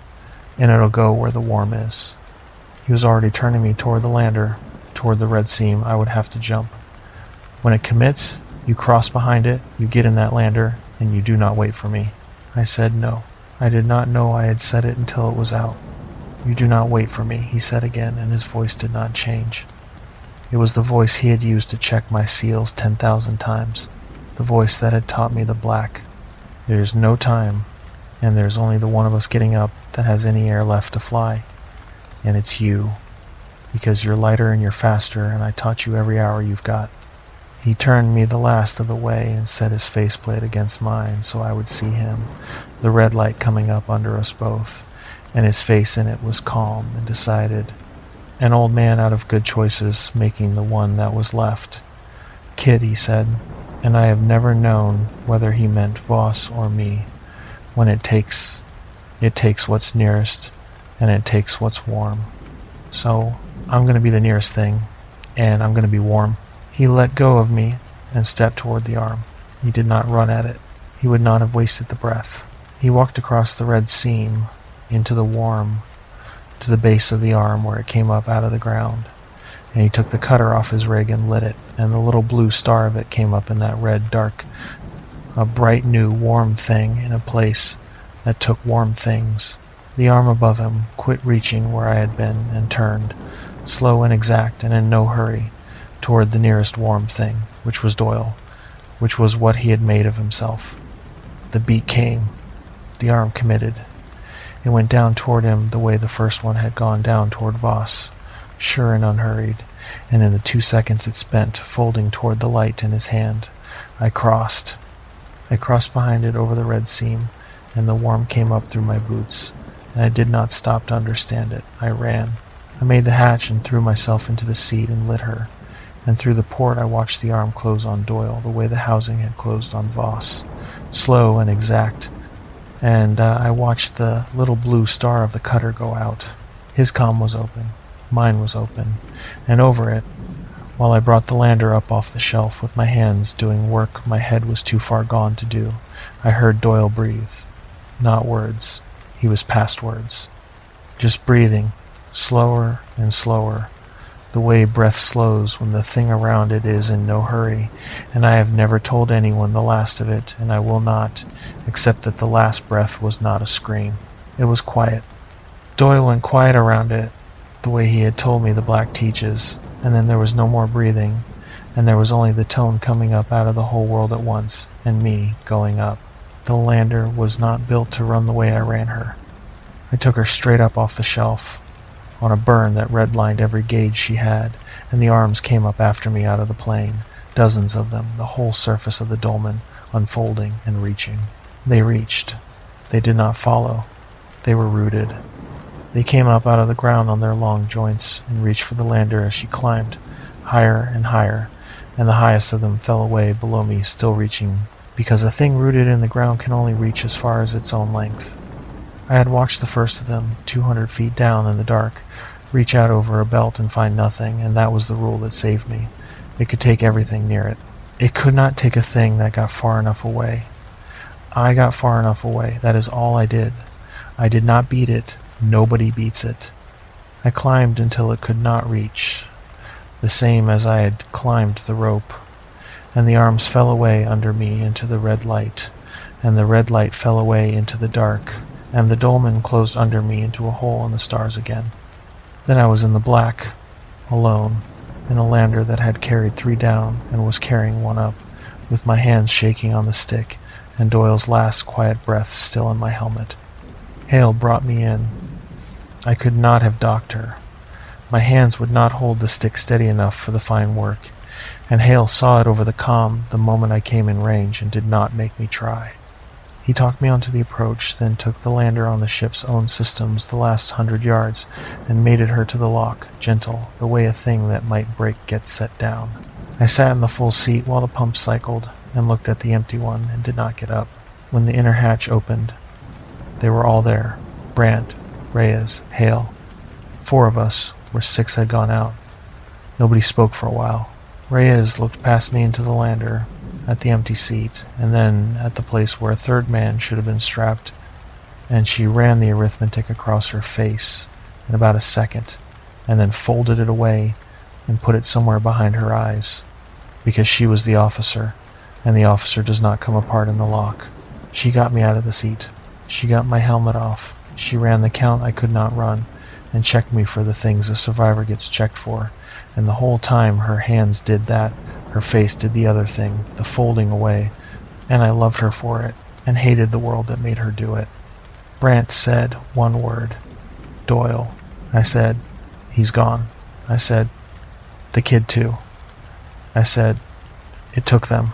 [SPEAKER 1] and it'll go where the worm is." He was already turning me toward the lander, toward the red seam I would have to jump. "When it commits, you cross behind it, you get in that lander, and you do not wait for me." I said no. I did not know I had said it until it was out. "You do not wait for me," he said again, and his voice did not change. It was the voice he had used to check my seals 10,000 times, the voice that had taught me the black. "There's no time, and there's only the one of us getting up that has any air left to fly, and it's you, because you're lighter and you're faster, and I taught you every hour you've got." He turned me the last of the way and set his faceplate against mine so I would see him, the red light coming up under us both, and his face in it was calm and decided. An old man out of good choices, making the one that was left. "Kid," he said, and I have never known whether he meant Voss or me. "When it takes what's nearest, and it takes what's warm. So I'm going to be the nearest thing, and I'm going to be warm." He let go of me and stepped toward the arm. He did not run at it. He would not have wasted the breath. He walked across the red seam into the warm, to the base of the arm where it came up out of the ground, and he took the cutter off his rig and lit it, and the little blue star of it came up in that red dark, a bright new warm thing in a place that took warm things. The arm above him quit reaching where I had been and turned, slow and exact and in no hurry, toward the nearest warm thing, which was Doyle, which was what he had made of himself. The beat came. The arm committed. It went down toward him the way the first one had gone down toward Voss, sure and unhurried, and in the 2 seconds it spent folding toward the light in his hand, I crossed. I crossed behind it over the red seam, and the warm came up through my boots, and I did not stop to understand it. I ran. I made the hatch and threw myself into the seat and lit her, and through the port I watched the arm close on Doyle the way the housing had closed on Voss, slow and exact, and I watched the little blue star of the cutter go out. His comm was open. Mine was open, and over it, while I brought the lander up off the shelf with my hands doing work my head was too far gone to do, I heard Doyle breathe. Not words. He was past words. Just breathing, slower and slower, the way breath slows when the thing around it is in no hurry, and I have never told anyone the last of it, and I will not, except that the last breath was not a scream. It was quiet. Doyle went quiet around it, the way he had told me the black teaches, and then there was no more breathing, and there was only the tone coming up out of the whole world at once, and me going up. The lander was not built to run the way I ran her. I took her straight up off the shelf, on a burn that redlined every gauge she had, and the arms came up after me out of the plane, dozens of them, the whole surface of the dolmen, unfolding and reaching. They reached. They did not follow. They were rooted. They came up out of the ground on their long joints and reached for the lander as she climbed, higher and higher, and the highest of them fell away below me, still reaching, because a thing rooted in the ground can only reach as far as its own length. I had watched the first of them, 200 feet down in the dark, reach out over a belt and find nothing, and that was the rule that saved me. It could take everything near it. It could not take a thing that got far enough away. I got far enough away. That is all I did. I did not beat it. Nobody beats it. I climbed until it could not reach, the same as I had climbed the rope, and the arms fell away under me into the red light, and the red light fell away into the dark, and the dolmen closed under me into a hole in the stars again. Then I was in the black, alone, in a lander that had carried 3 down and was carrying 1 up, with my hands shaking on the stick, and Doyle's last quiet breath still in my helmet. Hale brought me in. I could not have docked her. My hands would not hold the stick steady enough for the fine work, and Hale saw it over the comm the moment I came in range and did not make me try. He talked me onto the approach, then took the lander on the ship's own systems the last 100 yards and mated her to the lock, gentle, the way a thing that might break gets set down. I sat in the full seat while the pump cycled and looked at the empty one and did not get up. When the inner hatch opened, they were all there. Brandt, Reyes, Hale. 4 of us, where 6 had gone out. Nobody spoke for a while. Reyes looked past me into the lander, at the empty seat, and then at the place where a third man should have been strapped, and she ran the arithmetic across her face in about a second, and then folded it away and put it somewhere behind her eyes, because she was the officer, and the officer does not come apart in the lock. She got me out of the seat. She got my helmet off. She ran the count I could not run, and checked me for the things a survivor gets checked for, and the whole time her hands did that, her face did the other thing, the folding away, and I loved her for it, and hated the world that made her do it. Brandt said one word. Doyle. I said, he's gone. I said, the kid too. I said, it took them.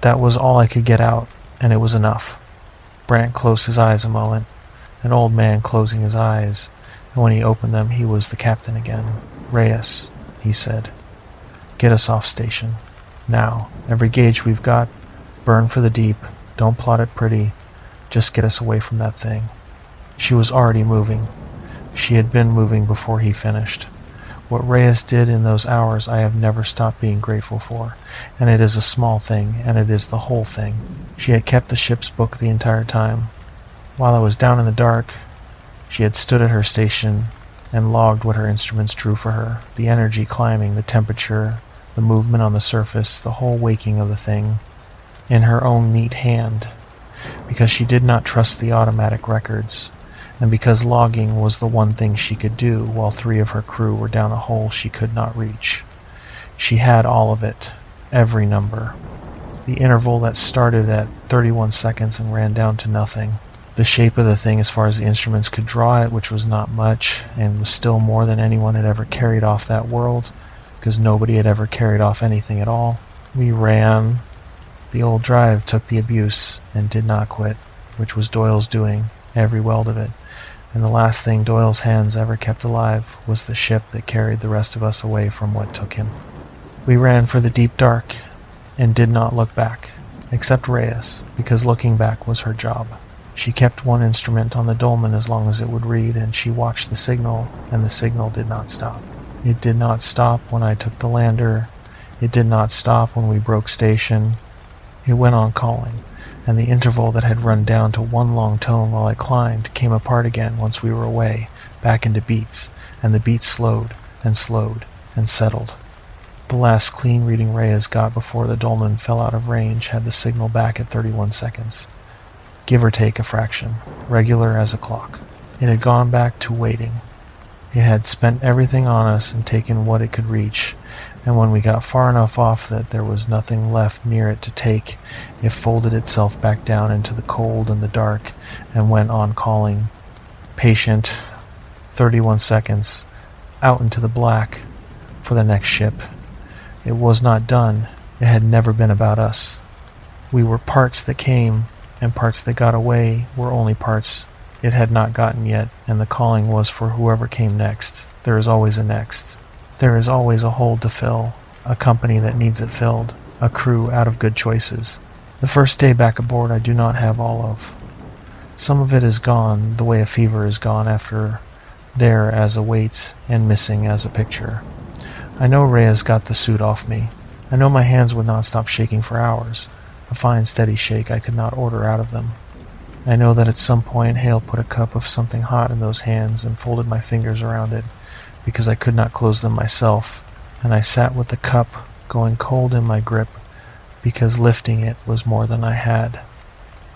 [SPEAKER 1] That was all I could get out, and it was enough. Brandt closed his eyes a moment, an old man closing his eyes, and when he opened them he was the captain again. Reyes, he said. Get us off station. Now, every gauge we've got, burn for the deep, don't plot it pretty, just get us away from that thing. She was already moving. She had been moving before he finished. What Reyes did in those hours I have never stopped being grateful for, and it is a small thing, and it is the whole thing. She had kept the ship's book the entire time. While I was down in the dark, she had stood at her station and logged what her instruments drew for her, the energy climbing, the temperature, the movement on the surface, the whole waking of the thing, in her own neat hand, because she did not trust the automatic records, and because logging was the one thing she could do while 3 of her crew were down a hole she could not reach. She had all of it, every number. The interval that started at 31 seconds and ran down to nothing. The shape of the thing as far as the instruments could draw it, which was not much, and was still more than anyone had ever carried off that world, because nobody had ever carried off anything at all. We ran. The old drive took the abuse and did not quit, which was Doyle's doing, every weld of it. And the last thing Doyle's hands ever kept alive was the ship that carried the rest of us away from what took him. We ran for the deep dark and did not look back, except Reyes, because looking back was her job. She kept one instrument on the dolman as long as it would read, and she watched the signal, and the signal did not stop. It did not stop when I took the lander. It did not stop when we broke station. It went on calling, and the interval that had run down to one long tone while I climbed came apart again once we were away, back into beats, and the beats slowed and settled. The last clean reading Reyes got before the dolman fell out of range had the signal back at 31 seconds. Give or take a fraction, regular as a clock. It had gone back to waiting. It had spent everything on us and taken what it could reach, and when we got far enough off that there was nothing left near it to take, it folded itself back down into the cold and the dark and went on calling. Patient, 31 seconds, out into the black, for the next ship. It was not done. It had never been about us. We were parts that came, and parts that got away were only parts it had not gotten yet, and the calling was for whoever came next. There is always a next. There is always a hole to fill, a company that needs it filled, a crew out of good choices. The first day back aboard I do not have all of. Some of it is gone the way a fever is gone after there as a weight and missing as a picture. I know Reyes got the suit off me. I know my hands would not stop shaking for hours, a fine steady shake I could not order out of them. I know that at some point Hale put a cup of something hot in those hands and folded my fingers around it, because I could not close them myself, and I sat with the cup going cold in my grip, because lifting it was more than I had.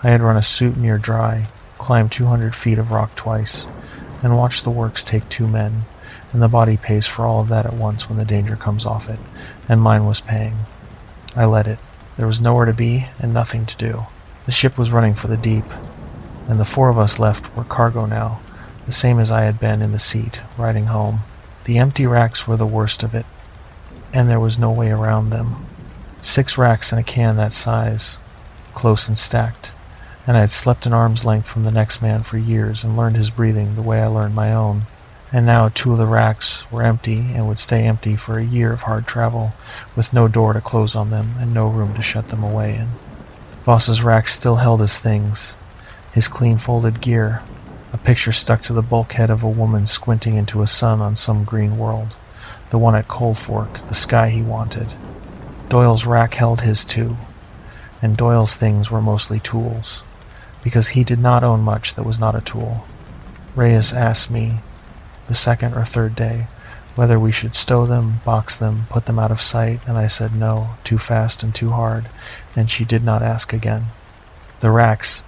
[SPEAKER 1] I had run a suit near dry, climbed 200 feet of rock twice, and watched the works take 2 men, and the body pays for all of that at once when the danger comes off it, and mine was paying. I let it. There was nowhere to be and nothing to do. The ship was running for the deep, and the 4 of us left were cargo now, the same as I had been in the seat, riding home. The empty racks were the worst of it, and there was no way around them. 6 racks in a can that size, close and stacked, and I had slept an arm's length from the next man for years and learned his breathing the way I learned my own. And now 2 of the racks were empty and would stay empty for a year of hard travel, with no door to close on them and no room to shut them away in. Voss's rack still held his things, his clean folded gear, a picture stuck to the bulkhead of a woman squinting into a sun on some green world, the one at Cold Fork, the sky he wanted. Doyle's rack held his too, and Doyle's things were mostly tools, because he did not own much that was not a tool. Reyes asked me, the second or third day, whether we should stow them, box them, put them out of sight, and I said no, too fast and too hard, and she did not ask again. The racks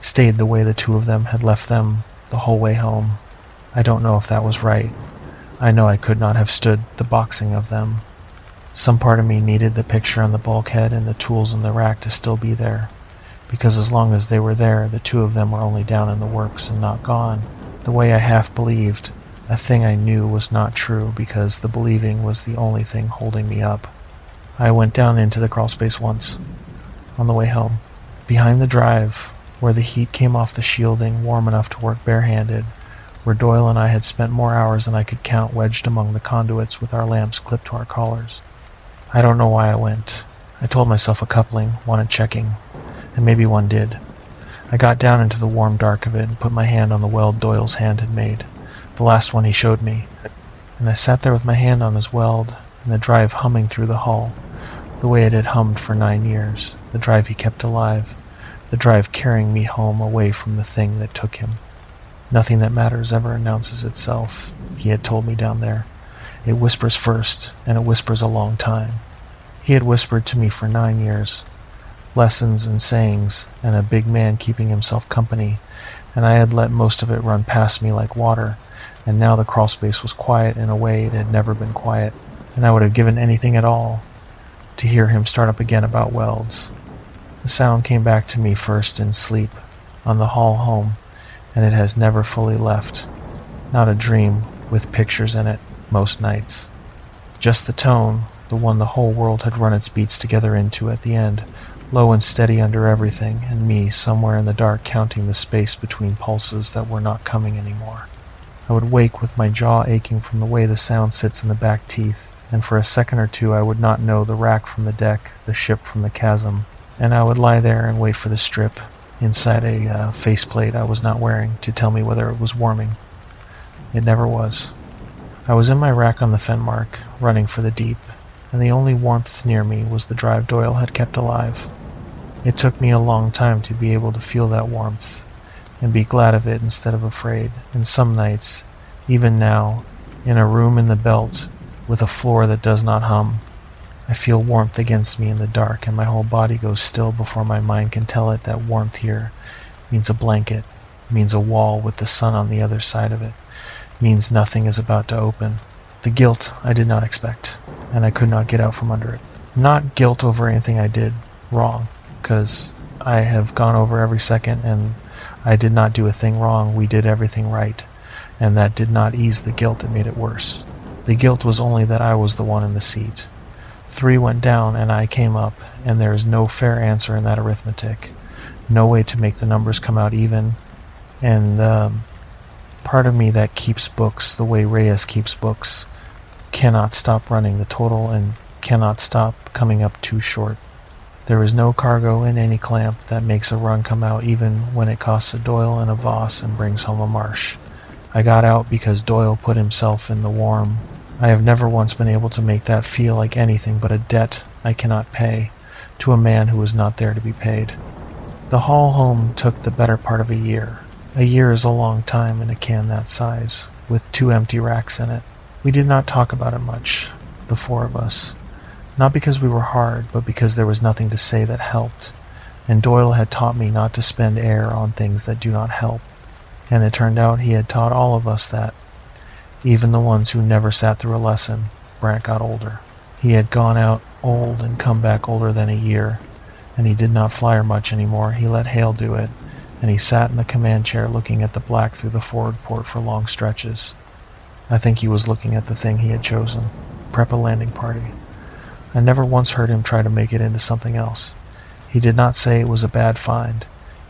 [SPEAKER 1] stayed the way the 2 of them had left them the whole way home. I don't know if that was right. I know I could not have stood the boxing of them. Some part of me needed the picture on the bulkhead and the tools in the rack to still be there, because as long as they were there, the 2 of them were only down in the works and not gone. The way I half believed, a thing I knew was not true because the believing was the only thing holding me up. I went down into the crawlspace once, on the way home. Behind the drive, where the heat came off the shielding warm enough to work barehanded, where Doyle and I had spent more hours than I could count wedged among the conduits with our lamps clipped to our collars. I don't know why I went. I told myself a coupling wanted checking, and maybe one did. I got down into the warm dark of it and put my hand on the weld Doyle's hand had made, the last one he showed me, and I sat there with my hand on his weld, and the drive humming through the hull, the way it had hummed for 9 years, the drive he kept alive, the drive carrying me home away from the thing that took him. Nothing that matters ever announces itself, he had told me down there. It whispers first, and it whispers a long time. He had whispered to me for 9 years, lessons and sayings, and a big man keeping himself company, and I had let most of it run past me like water, and now the crawlspace was quiet in a way it had never been quiet, and I would have given anything at all to hear him start up again about welds. The sound came back to me first in sleep, on the haul home, and it has never fully left. Not a dream with pictures in it, most nights. Just the tone, the one the whole world had run its beats together into at the end, low and steady under everything, and me somewhere in the dark counting the space between pulses that were not coming anymore. I would wake with my jaw aching from the way the sound sits in the back teeth, and for a second or two I would not know the rack from the deck, the ship from the chasm, and I would lie there and wait for the strip inside a faceplate I was not wearing to tell me whether it was warming. It never was. I was in my rack on the Fenmark, running for the deep, and the only warmth near me was the drive Doyle had kept alive. It took me a long time to be able to feel that warmth, and be glad of it instead of afraid, and some nights, even now, in a room in the belt, with a floor that does not hum, I feel warmth against me in the dark, and my whole body goes still before my mind can tell it that warmth here means a blanket, means a wall with the sun on the other side of it, means nothing is about to open. The guilt I did not expect, and I could not get out from under it. Not guilt over anything I did wrong, because I have gone over every second, and I did not do a thing wrong. We did everything right, and that did not ease the guilt. It made it worse. The guilt was only that I was the one in the seat. 3 went down, and I came up, and there is no fair answer in that arithmetic. No way to make the numbers come out even, and part of me that keeps books the way Reyes keeps books cannot stop running the total and cannot stop coming up too short. There is no cargo in any clamp that makes a run come out even when it costs a Doyle and a Voss and brings home a marsh. I got out because Doyle put himself in the warm. I have never once been able to make that feel like anything but a debt I cannot pay to a man who was not there to be paid. The haul home took the better part of a year. A year is a long time in a can that size, with 2 empty racks in it. We did not talk about it much, the 4 of us. Not because we were hard, but because there was nothing to say that helped, and Doyle had taught me not to spend air on things that do not help, and it turned out he had taught all of us that. Even the ones who never sat through a lesson. Brant got older. He had gone out old and come back older than a year, and he did not flyer much anymore. He let Hale do it, and he sat in the command chair looking at the black through the forward port for long stretches. I think he was looking at the thing he had chosen, prep a landing party. I never once heard him try to make it into something else. He did not say it was a bad find.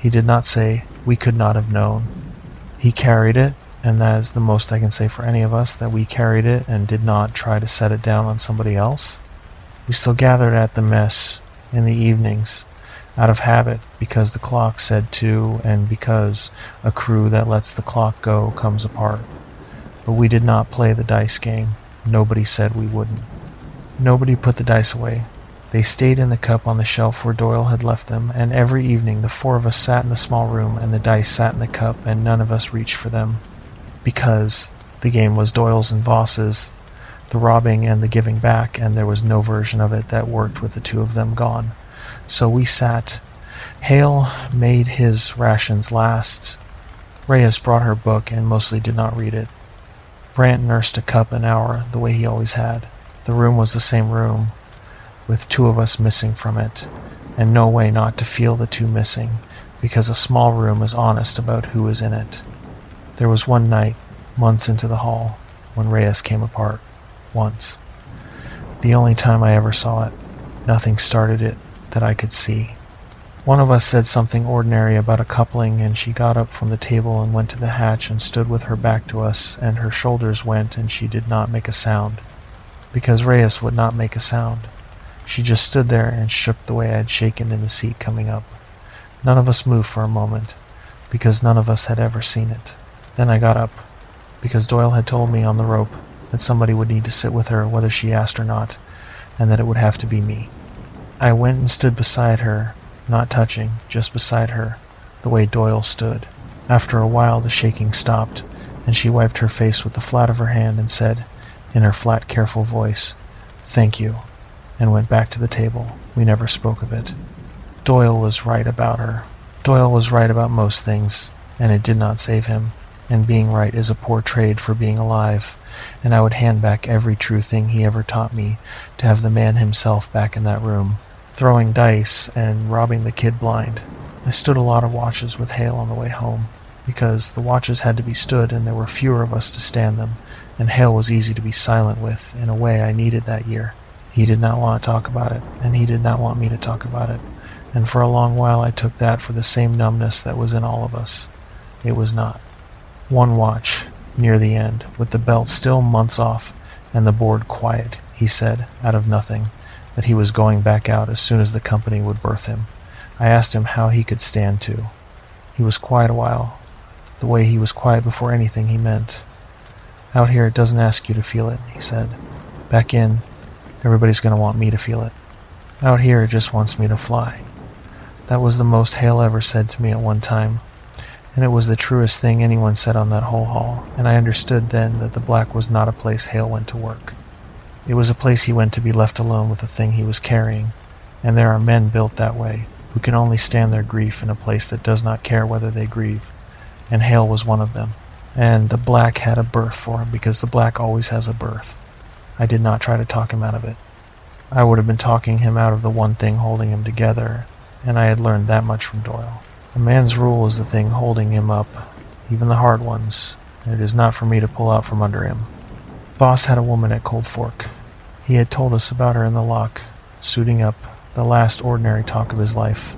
[SPEAKER 1] He did not say, "We could not have known." He carried it, and that is the most I can say for any of us, that we carried it and did not try to set it down on somebody else. We still gathered at the mess in the evenings, out of habit, because the clock said to, and because a crew that lets the clock go comes apart. But we did not play the dice game. Nobody said we wouldn't. Nobody put the dice away. They stayed in the cup on the shelf where Doyle had left them, and every evening the four of us sat in the small room, and the dice sat in the cup, and none of us reached for them. Because the game was Doyle's and Voss's, the robbing and the giving back, and there was no version of it that worked with the two of them gone. So we sat. Hale made his rations last. Reyes brought her book and mostly did not read it. Brant nursed a cup an hour, the way he always had. The room was the same room, with two of us missing from it, and no way not to feel the two missing, because a small room is honest about who is in it. There was one night, months into the hall, when Reyes came apart. Once. The only time I ever saw it. Nothing started it that I could see. One of us said something ordinary about a coupling, and she got up from the table and went to the hatch and stood with her back to us, and her shoulders went, and she did not make a sound. Because Reyes would not make a sound. She just stood there and shook the way I had shaken in the seat coming up. None of us moved for a moment, because none of us had ever seen it. Then I got up, because Doyle had told me on the rope that somebody would need to sit with her whether she asked or not, and that it would have to be me. I went and stood beside her, not touching, just beside her, the way Doyle stood. After a while the shaking stopped, and she wiped her face with the flat of her hand and said, in her flat, careful voice, "Thank you," and went back to the table. We never spoke of it. Doyle was right about her. Doyle was right about most things, and it did not save him. And being right is a poor trade for being alive, and I would hand back every true thing he ever taught me to have the man himself back in that room, throwing dice and robbing the kid blind. I stood a lot of watches with Hale on the way home, because the watches had to be stood and there were fewer of us to stand them, and Hale was easy to be silent with in a way I needed that year. He did not want to talk about it, and he did not want me to talk about it, and for a long while I took that for the same numbness that was in all of us. It was not. One watch, near the end, with the belt still months off, and the board quiet, he said, out of nothing, that he was going back out as soon as the company would berth him. I asked him how he could stand to. He was quiet a while, the way he was quiet before anything he meant. Out here it doesn't ask you to feel it, he said. Back in, everybody's going to want me to feel it. Out here it just wants me to fly. That was the most Hale ever said to me at one time, and it was the truest thing anyone said on that whole haul, and I understood then that the Black was not a place Hale went to work. It was a place he went to be left alone with the thing he was carrying, and there are men built that way, who can only stand their grief in a place that does not care whether they grieve, and Hale was one of them. And the Black had a berth for him, because the Black always has a berth. I did not try to talk him out of it. I would have been talking him out of the one thing holding him together, and I had learned that much from Doyle. A man's rule is the thing holding him up, even the hard ones, and it is not for me to pull out from under him. Voss had a woman at Cold Fork. He had told us about her in the lock, suiting up, the last ordinary talk of his life.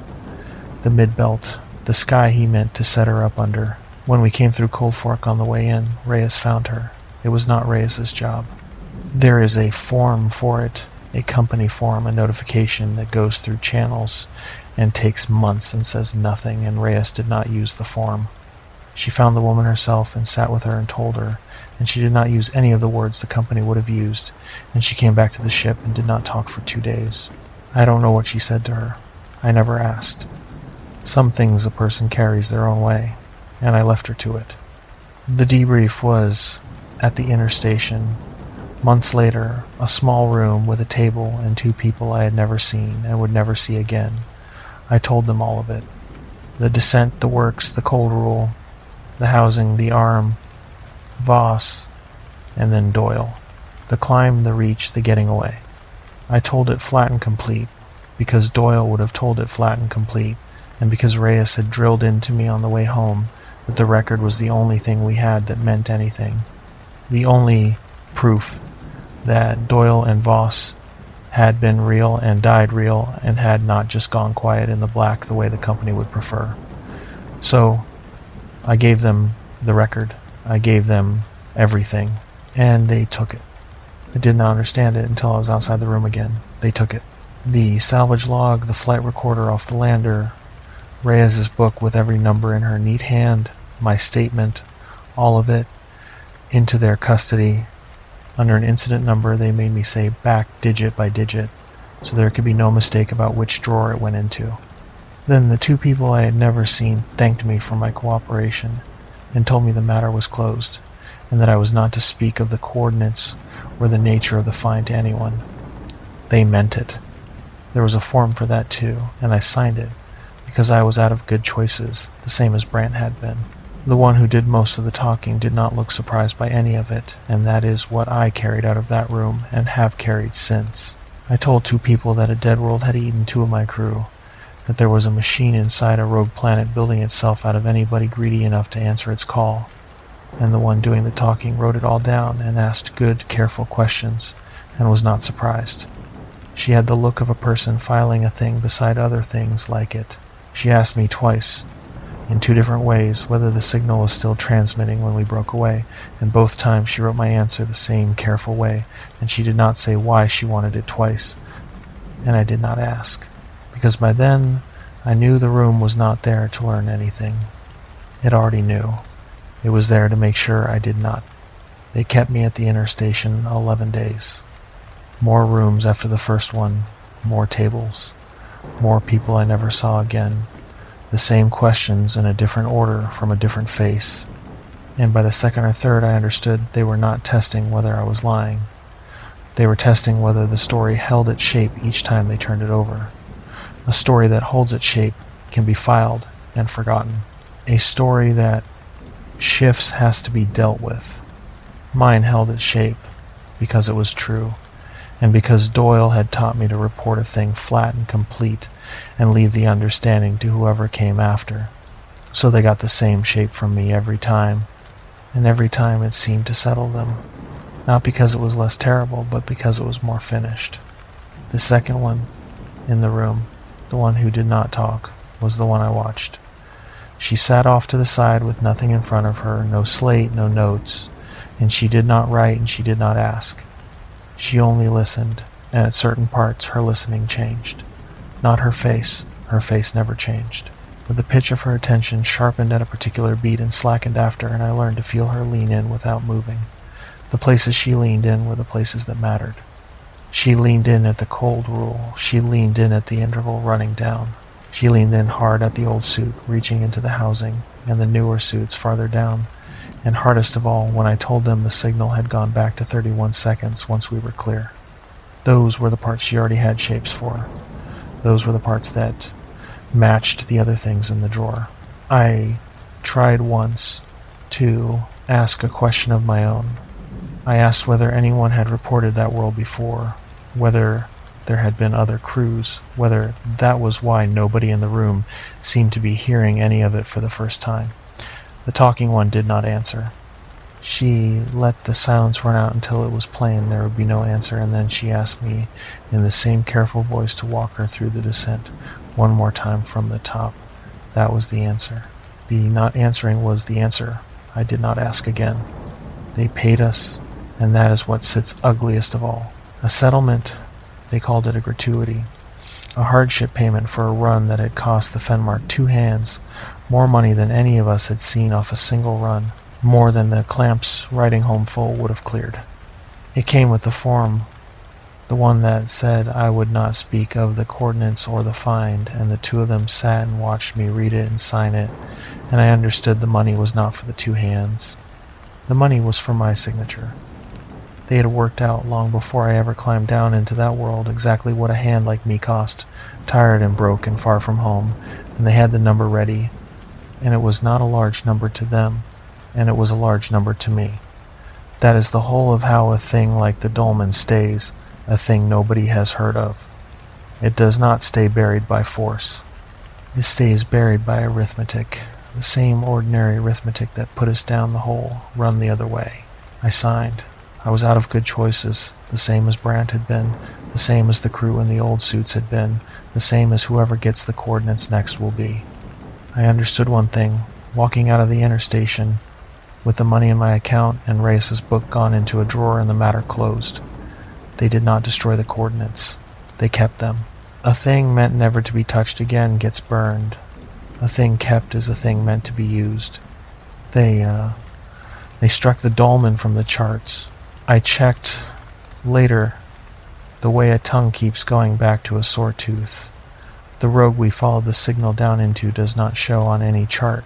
[SPEAKER 1] The mid-belt, the sky he meant to set her up under. When we came through Cold Fork on the way in, Reyes found her. It was not Reyes's job. There is a form for it, a company form, a notification that goes through channels and takes months and says nothing, and Reyes did not use the form. She found the woman herself and sat with her and told her, and she did not use any of the words the company would have used, and she came back to the ship and did not talk for 2 days. I don't know what she said to her. I never asked. Some things a person carries their own way, and I left her to it. The debrief was at the inner station. Months later, a small room with a table and 2 people I had never seen and would never see again. I told them all of it. The descent, the works, the cold rule, the housing, the arm, Voss, and then Doyle. The climb, the reach, the getting away. I told it flat and complete, because Doyle would have told it flat and complete, and because Reyes had drilled into me on the way home that the record was the only thing we had that meant anything. The only proof that Doyle and Voss had been real and died real and had not just gone quiet in the black the way the company would prefer. So I gave them the record. I gave them everything, and they took it. I did not understand it until I was outside the room again. They took it. The salvage log, the flight recorder off the lander, Reyes's book with every number in her neat hand, my statement, all of it, into their custody. Under an incident number, they made me say back digit by digit, so there could be no mistake about which drawer it went into. Then the two people I had never seen thanked me for my cooperation and told me the matter was closed, and that I was not to speak of the coordinates or the nature of the find to anyone. They meant it. There was a form for that too, and I signed it, because I was out of good choices, the same as Brant had been. The one who did most of the talking did not look surprised by any of it, and that is what I carried out of that room, and have carried since. I told two people that a dead world had eaten two of my crew, that there was a machine inside a rogue planet building itself out of anybody greedy enough to answer its call, and the one doing the talking wrote it all down and asked good, careful questions, and was not surprised. She had the look of a person filing a thing beside other things like it. She asked me twice, in two different ways, whether the signal was still transmitting when we broke away, and both times she wrote my answer the same careful way, and she did not say why she wanted it twice, and I did not ask, because by then I knew the room was not there to learn anything. It already knew. It was there to make sure I did not. They kept me at the inner station 11 days. More rooms after the first one, more tables, more people I never saw again, the same questions in a different order from a different face, and by the second or third I understood they were not testing whether I was lying. They were testing whether the story held its shape each time they turned it over. A story that holds its shape can be filed and forgotten. A story that shifts has to be dealt with. Mine held its shape because it was true, and because Doyle had taught me to report a thing flat and complete and leave the understanding to whoever came after. So they got the same shape from me every time, and every time it seemed to settle them, not because it was less terrible, but because it was more finished. The second one in the room, the one who did not talk, was the one I watched. She sat off to the side with nothing in front of her, no slate, no notes, and she did not write and she did not ask. She only listened, and at certain parts her listening changed. Not her face never changed. But the pitch of her attention sharpened at a particular beat and slackened after, and I learned to feel her lean in without moving. The places she leaned in were the places that mattered. She leaned in at the cold rule. She leaned in at the interval running down. She leaned in hard at the old suit, reaching into the housing, and the newer suits farther down, and hardest of all when I told them the signal had gone back to 31 seconds once we were clear. Those were the parts she already had shapes for. Those were the parts that matched the other things in the drawer. I tried once to ask a question of my own. I asked whether anyone had reported that world before, whether there had been other crews, whether that was why nobody in the room seemed to be hearing any of it for the first time. The talking one did not answer. She let the silence run out until it was plain there would be no answer, and then she asked me in the same careful voice to walk her through the descent one more time from the top. That was the answer. The not answering was the answer. I did not ask again. They paid us, and that is what sits ugliest of all. A settlement, they called it a gratuity. A hardship payment for a run that had cost the Fenmark 2 hands, more money than any of us had seen off a single run, more than the Clamps riding home full would have cleared. It came with the form, the one that said I would not speak of the coordinates or the find, and the two of them sat and watched me read it and sign it, and I understood the money was not for the 2 hands. The money was for my signature. They had worked out long before I ever climbed down into that world exactly what a hand like me cost, tired and broke and far from home, and they had the number ready, and it was not a large number to them, and it was a large number to me. That is the whole of how a thing like the dolmen stays, a thing nobody has heard of. It does not stay buried by force. It stays buried by arithmetic, the same ordinary arithmetic that put us down the hole, run the other way. I signed. I was out of good choices, the same as Brant had been, the same as the crew in the old suits had been, the same as whoever gets the coordinates next will be. I understood one thing. Walking out of the interstation with the money in my account and Reyes's book gone into a drawer and the matter closed. They did not destroy the coordinates. They kept them. A thing meant never to be touched again gets burned. A thing kept is a thing meant to be used. They struck the dolmen from the charts. I checked later the way a tongue keeps going back to a sore tooth. The road we followed the signal down into does not show on any chart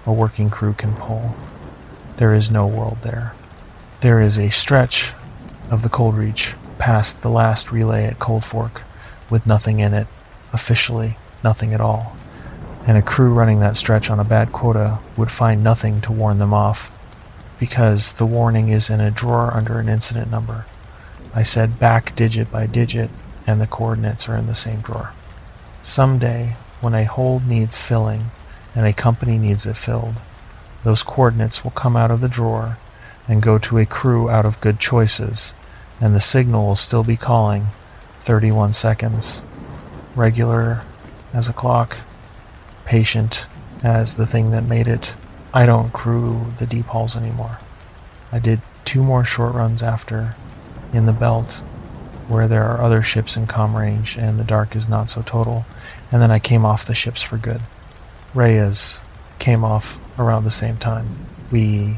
[SPEAKER 1] a working crew can pull. There is no world there. There is a stretch of the Cold Reach past the last relay at Cold Fork with nothing in it, officially nothing at all. And a crew running that stretch on a bad quota would find nothing to warn them off, because the warning is in a drawer under an incident number. I said back digit by digit, and the coordinates are in the same drawer. Someday, when a hold needs filling, and a company needs it filled, those coordinates will come out of the drawer and go to a crew out of good choices, and the signal will still be calling 31 seconds, regular as a clock, patient as the thing that made it. I don't crew the deep hauls anymore. I did 2 more short runs after, in the belt, where there are other ships in comm range and the dark is not so total, and then I came off the ships for good. Reyes came off around the same time. We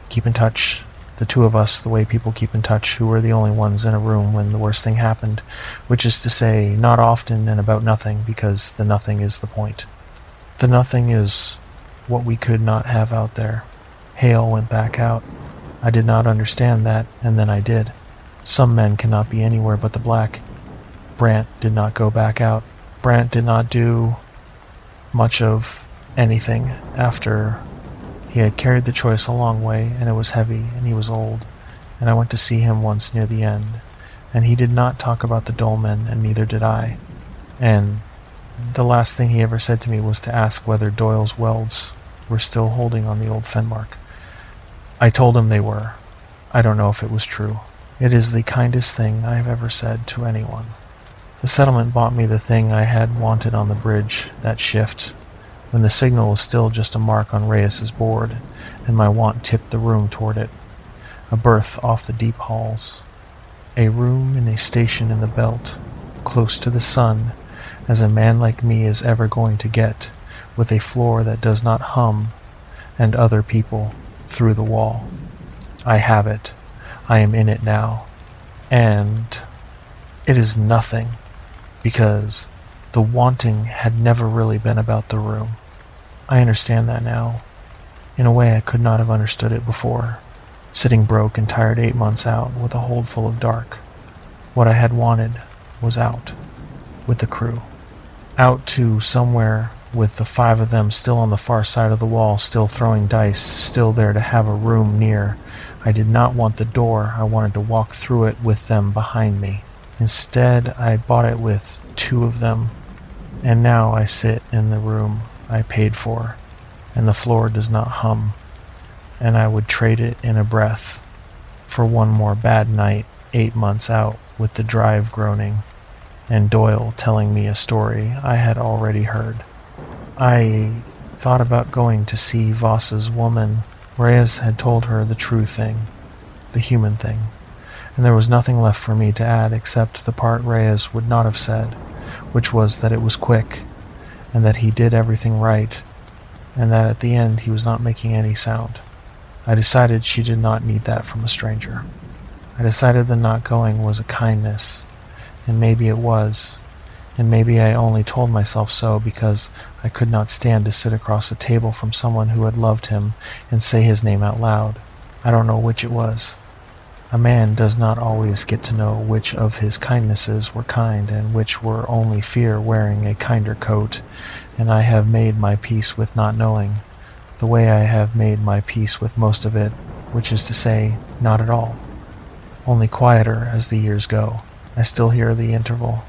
[SPEAKER 1] keep in touch, the 2 of us, the way people keep in touch who were the only ones in a room when the worst thing happened, which is to say, not often and about nothing, because the nothing is the point. The nothing is what we could not have out there. Hale went back out. I did not understand that, and then I did. Some men cannot be anywhere but the black. Brant did not go back out. Brant did not do much of anything after he had carried the choice a long way, and it was heavy, and he was old, and I went to see him once near the end, and he did not talk about the dolmen, and neither did I. And the last thing he ever said to me was to ask whether Doyle's welds were still holding on the old Fenmark. I told him they were. I don't know if it was true. It is the kindest thing I have ever said to anyone. The settlement bought me the thing I had wanted on the bridge, that shift, when the signal was still just a mark on Reyes's board, and my want tipped the room toward it. A berth off the deep halls. A room in a station in the belt, close to the sun, as a man like me is ever going to get, with a floor that does not hum, and other people through the wall. I have it. I am in it now. And it is nothing, because the wanting had never really been about the room. I understand that now. In a way I could not have understood it before, sitting broke and tired 8 months out with a hold full of dark. What I had wanted was out, with the crew. Out to somewhere with the 5 of them still on the far side of the wall, still throwing dice, still there to have a room near. I did not want the door. I wanted to walk through it with them behind me. Instead, I bought it with 2 of them, and now I sit in the room I paid for, and the floor does not hum, and I would trade it in a breath for one more bad night 8 months out with the drive groaning, and Doyle telling me a story I had already heard. I thought about going to see Voss's woman. Reyes had told her the true thing, the human thing, and there was nothing left for me to add except the part Reyes would not have said, which was that it was quick, and that he did everything right, and that at the end he was not making any sound. I decided she did not need that from a stranger. I decided the not going was a kindness, and maybe it was, and maybe I only told myself so because I could not stand to sit across a table from someone who had loved him and say his name out loud. I don't know which it was. A man does not always get to know which of his kindnesses were kind and which were only fear wearing a kinder coat, and I have made my peace with not knowing, the way I have made my peace with most of it, which is to say, not at all. Only quieter as the years go. I still hear the interval.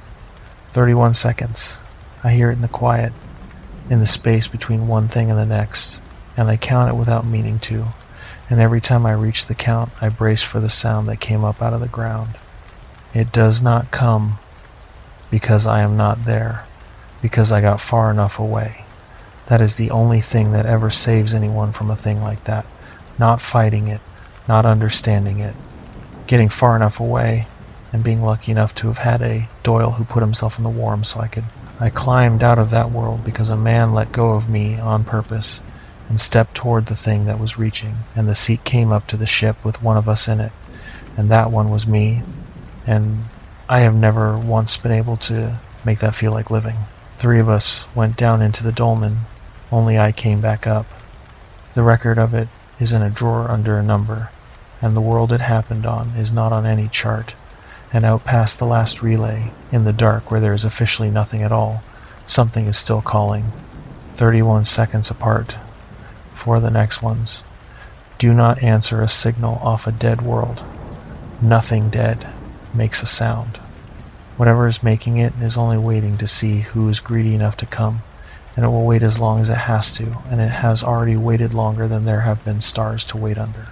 [SPEAKER 1] 31 seconds. I hear it in the quiet, in the space between one thing and the next, and I count it without meaning to. And every time I reach the count, I brace for the sound that came up out of the ground. It does not come because I am not there, because I got far enough away. That is the only thing that ever saves anyone from a thing like that. Not fighting it, not understanding it, getting far enough away, and being lucky enough to have had a Doyle who put himself in the warm so I climbed out of that world because a man let go of me on purpose and stepped toward the thing that was reaching, and the seat came up to the ship with one of us in it, and that one was me, and I have never once been able to make that feel like living. 3 of us went down into the dolmen, only I came back up. The record of it is in a drawer under a number, and the world it happened on is not on any chart, and out past the last relay, in the dark where there is officially nothing at all, something is still calling, 31 seconds apart, for the next ones. Do not answer a signal off a dead world. Nothing dead makes a sound. Whatever is making it is only waiting to see who is greedy enough to come, and it will wait as long as it has to, and it has already waited longer than there have been stars to wait under.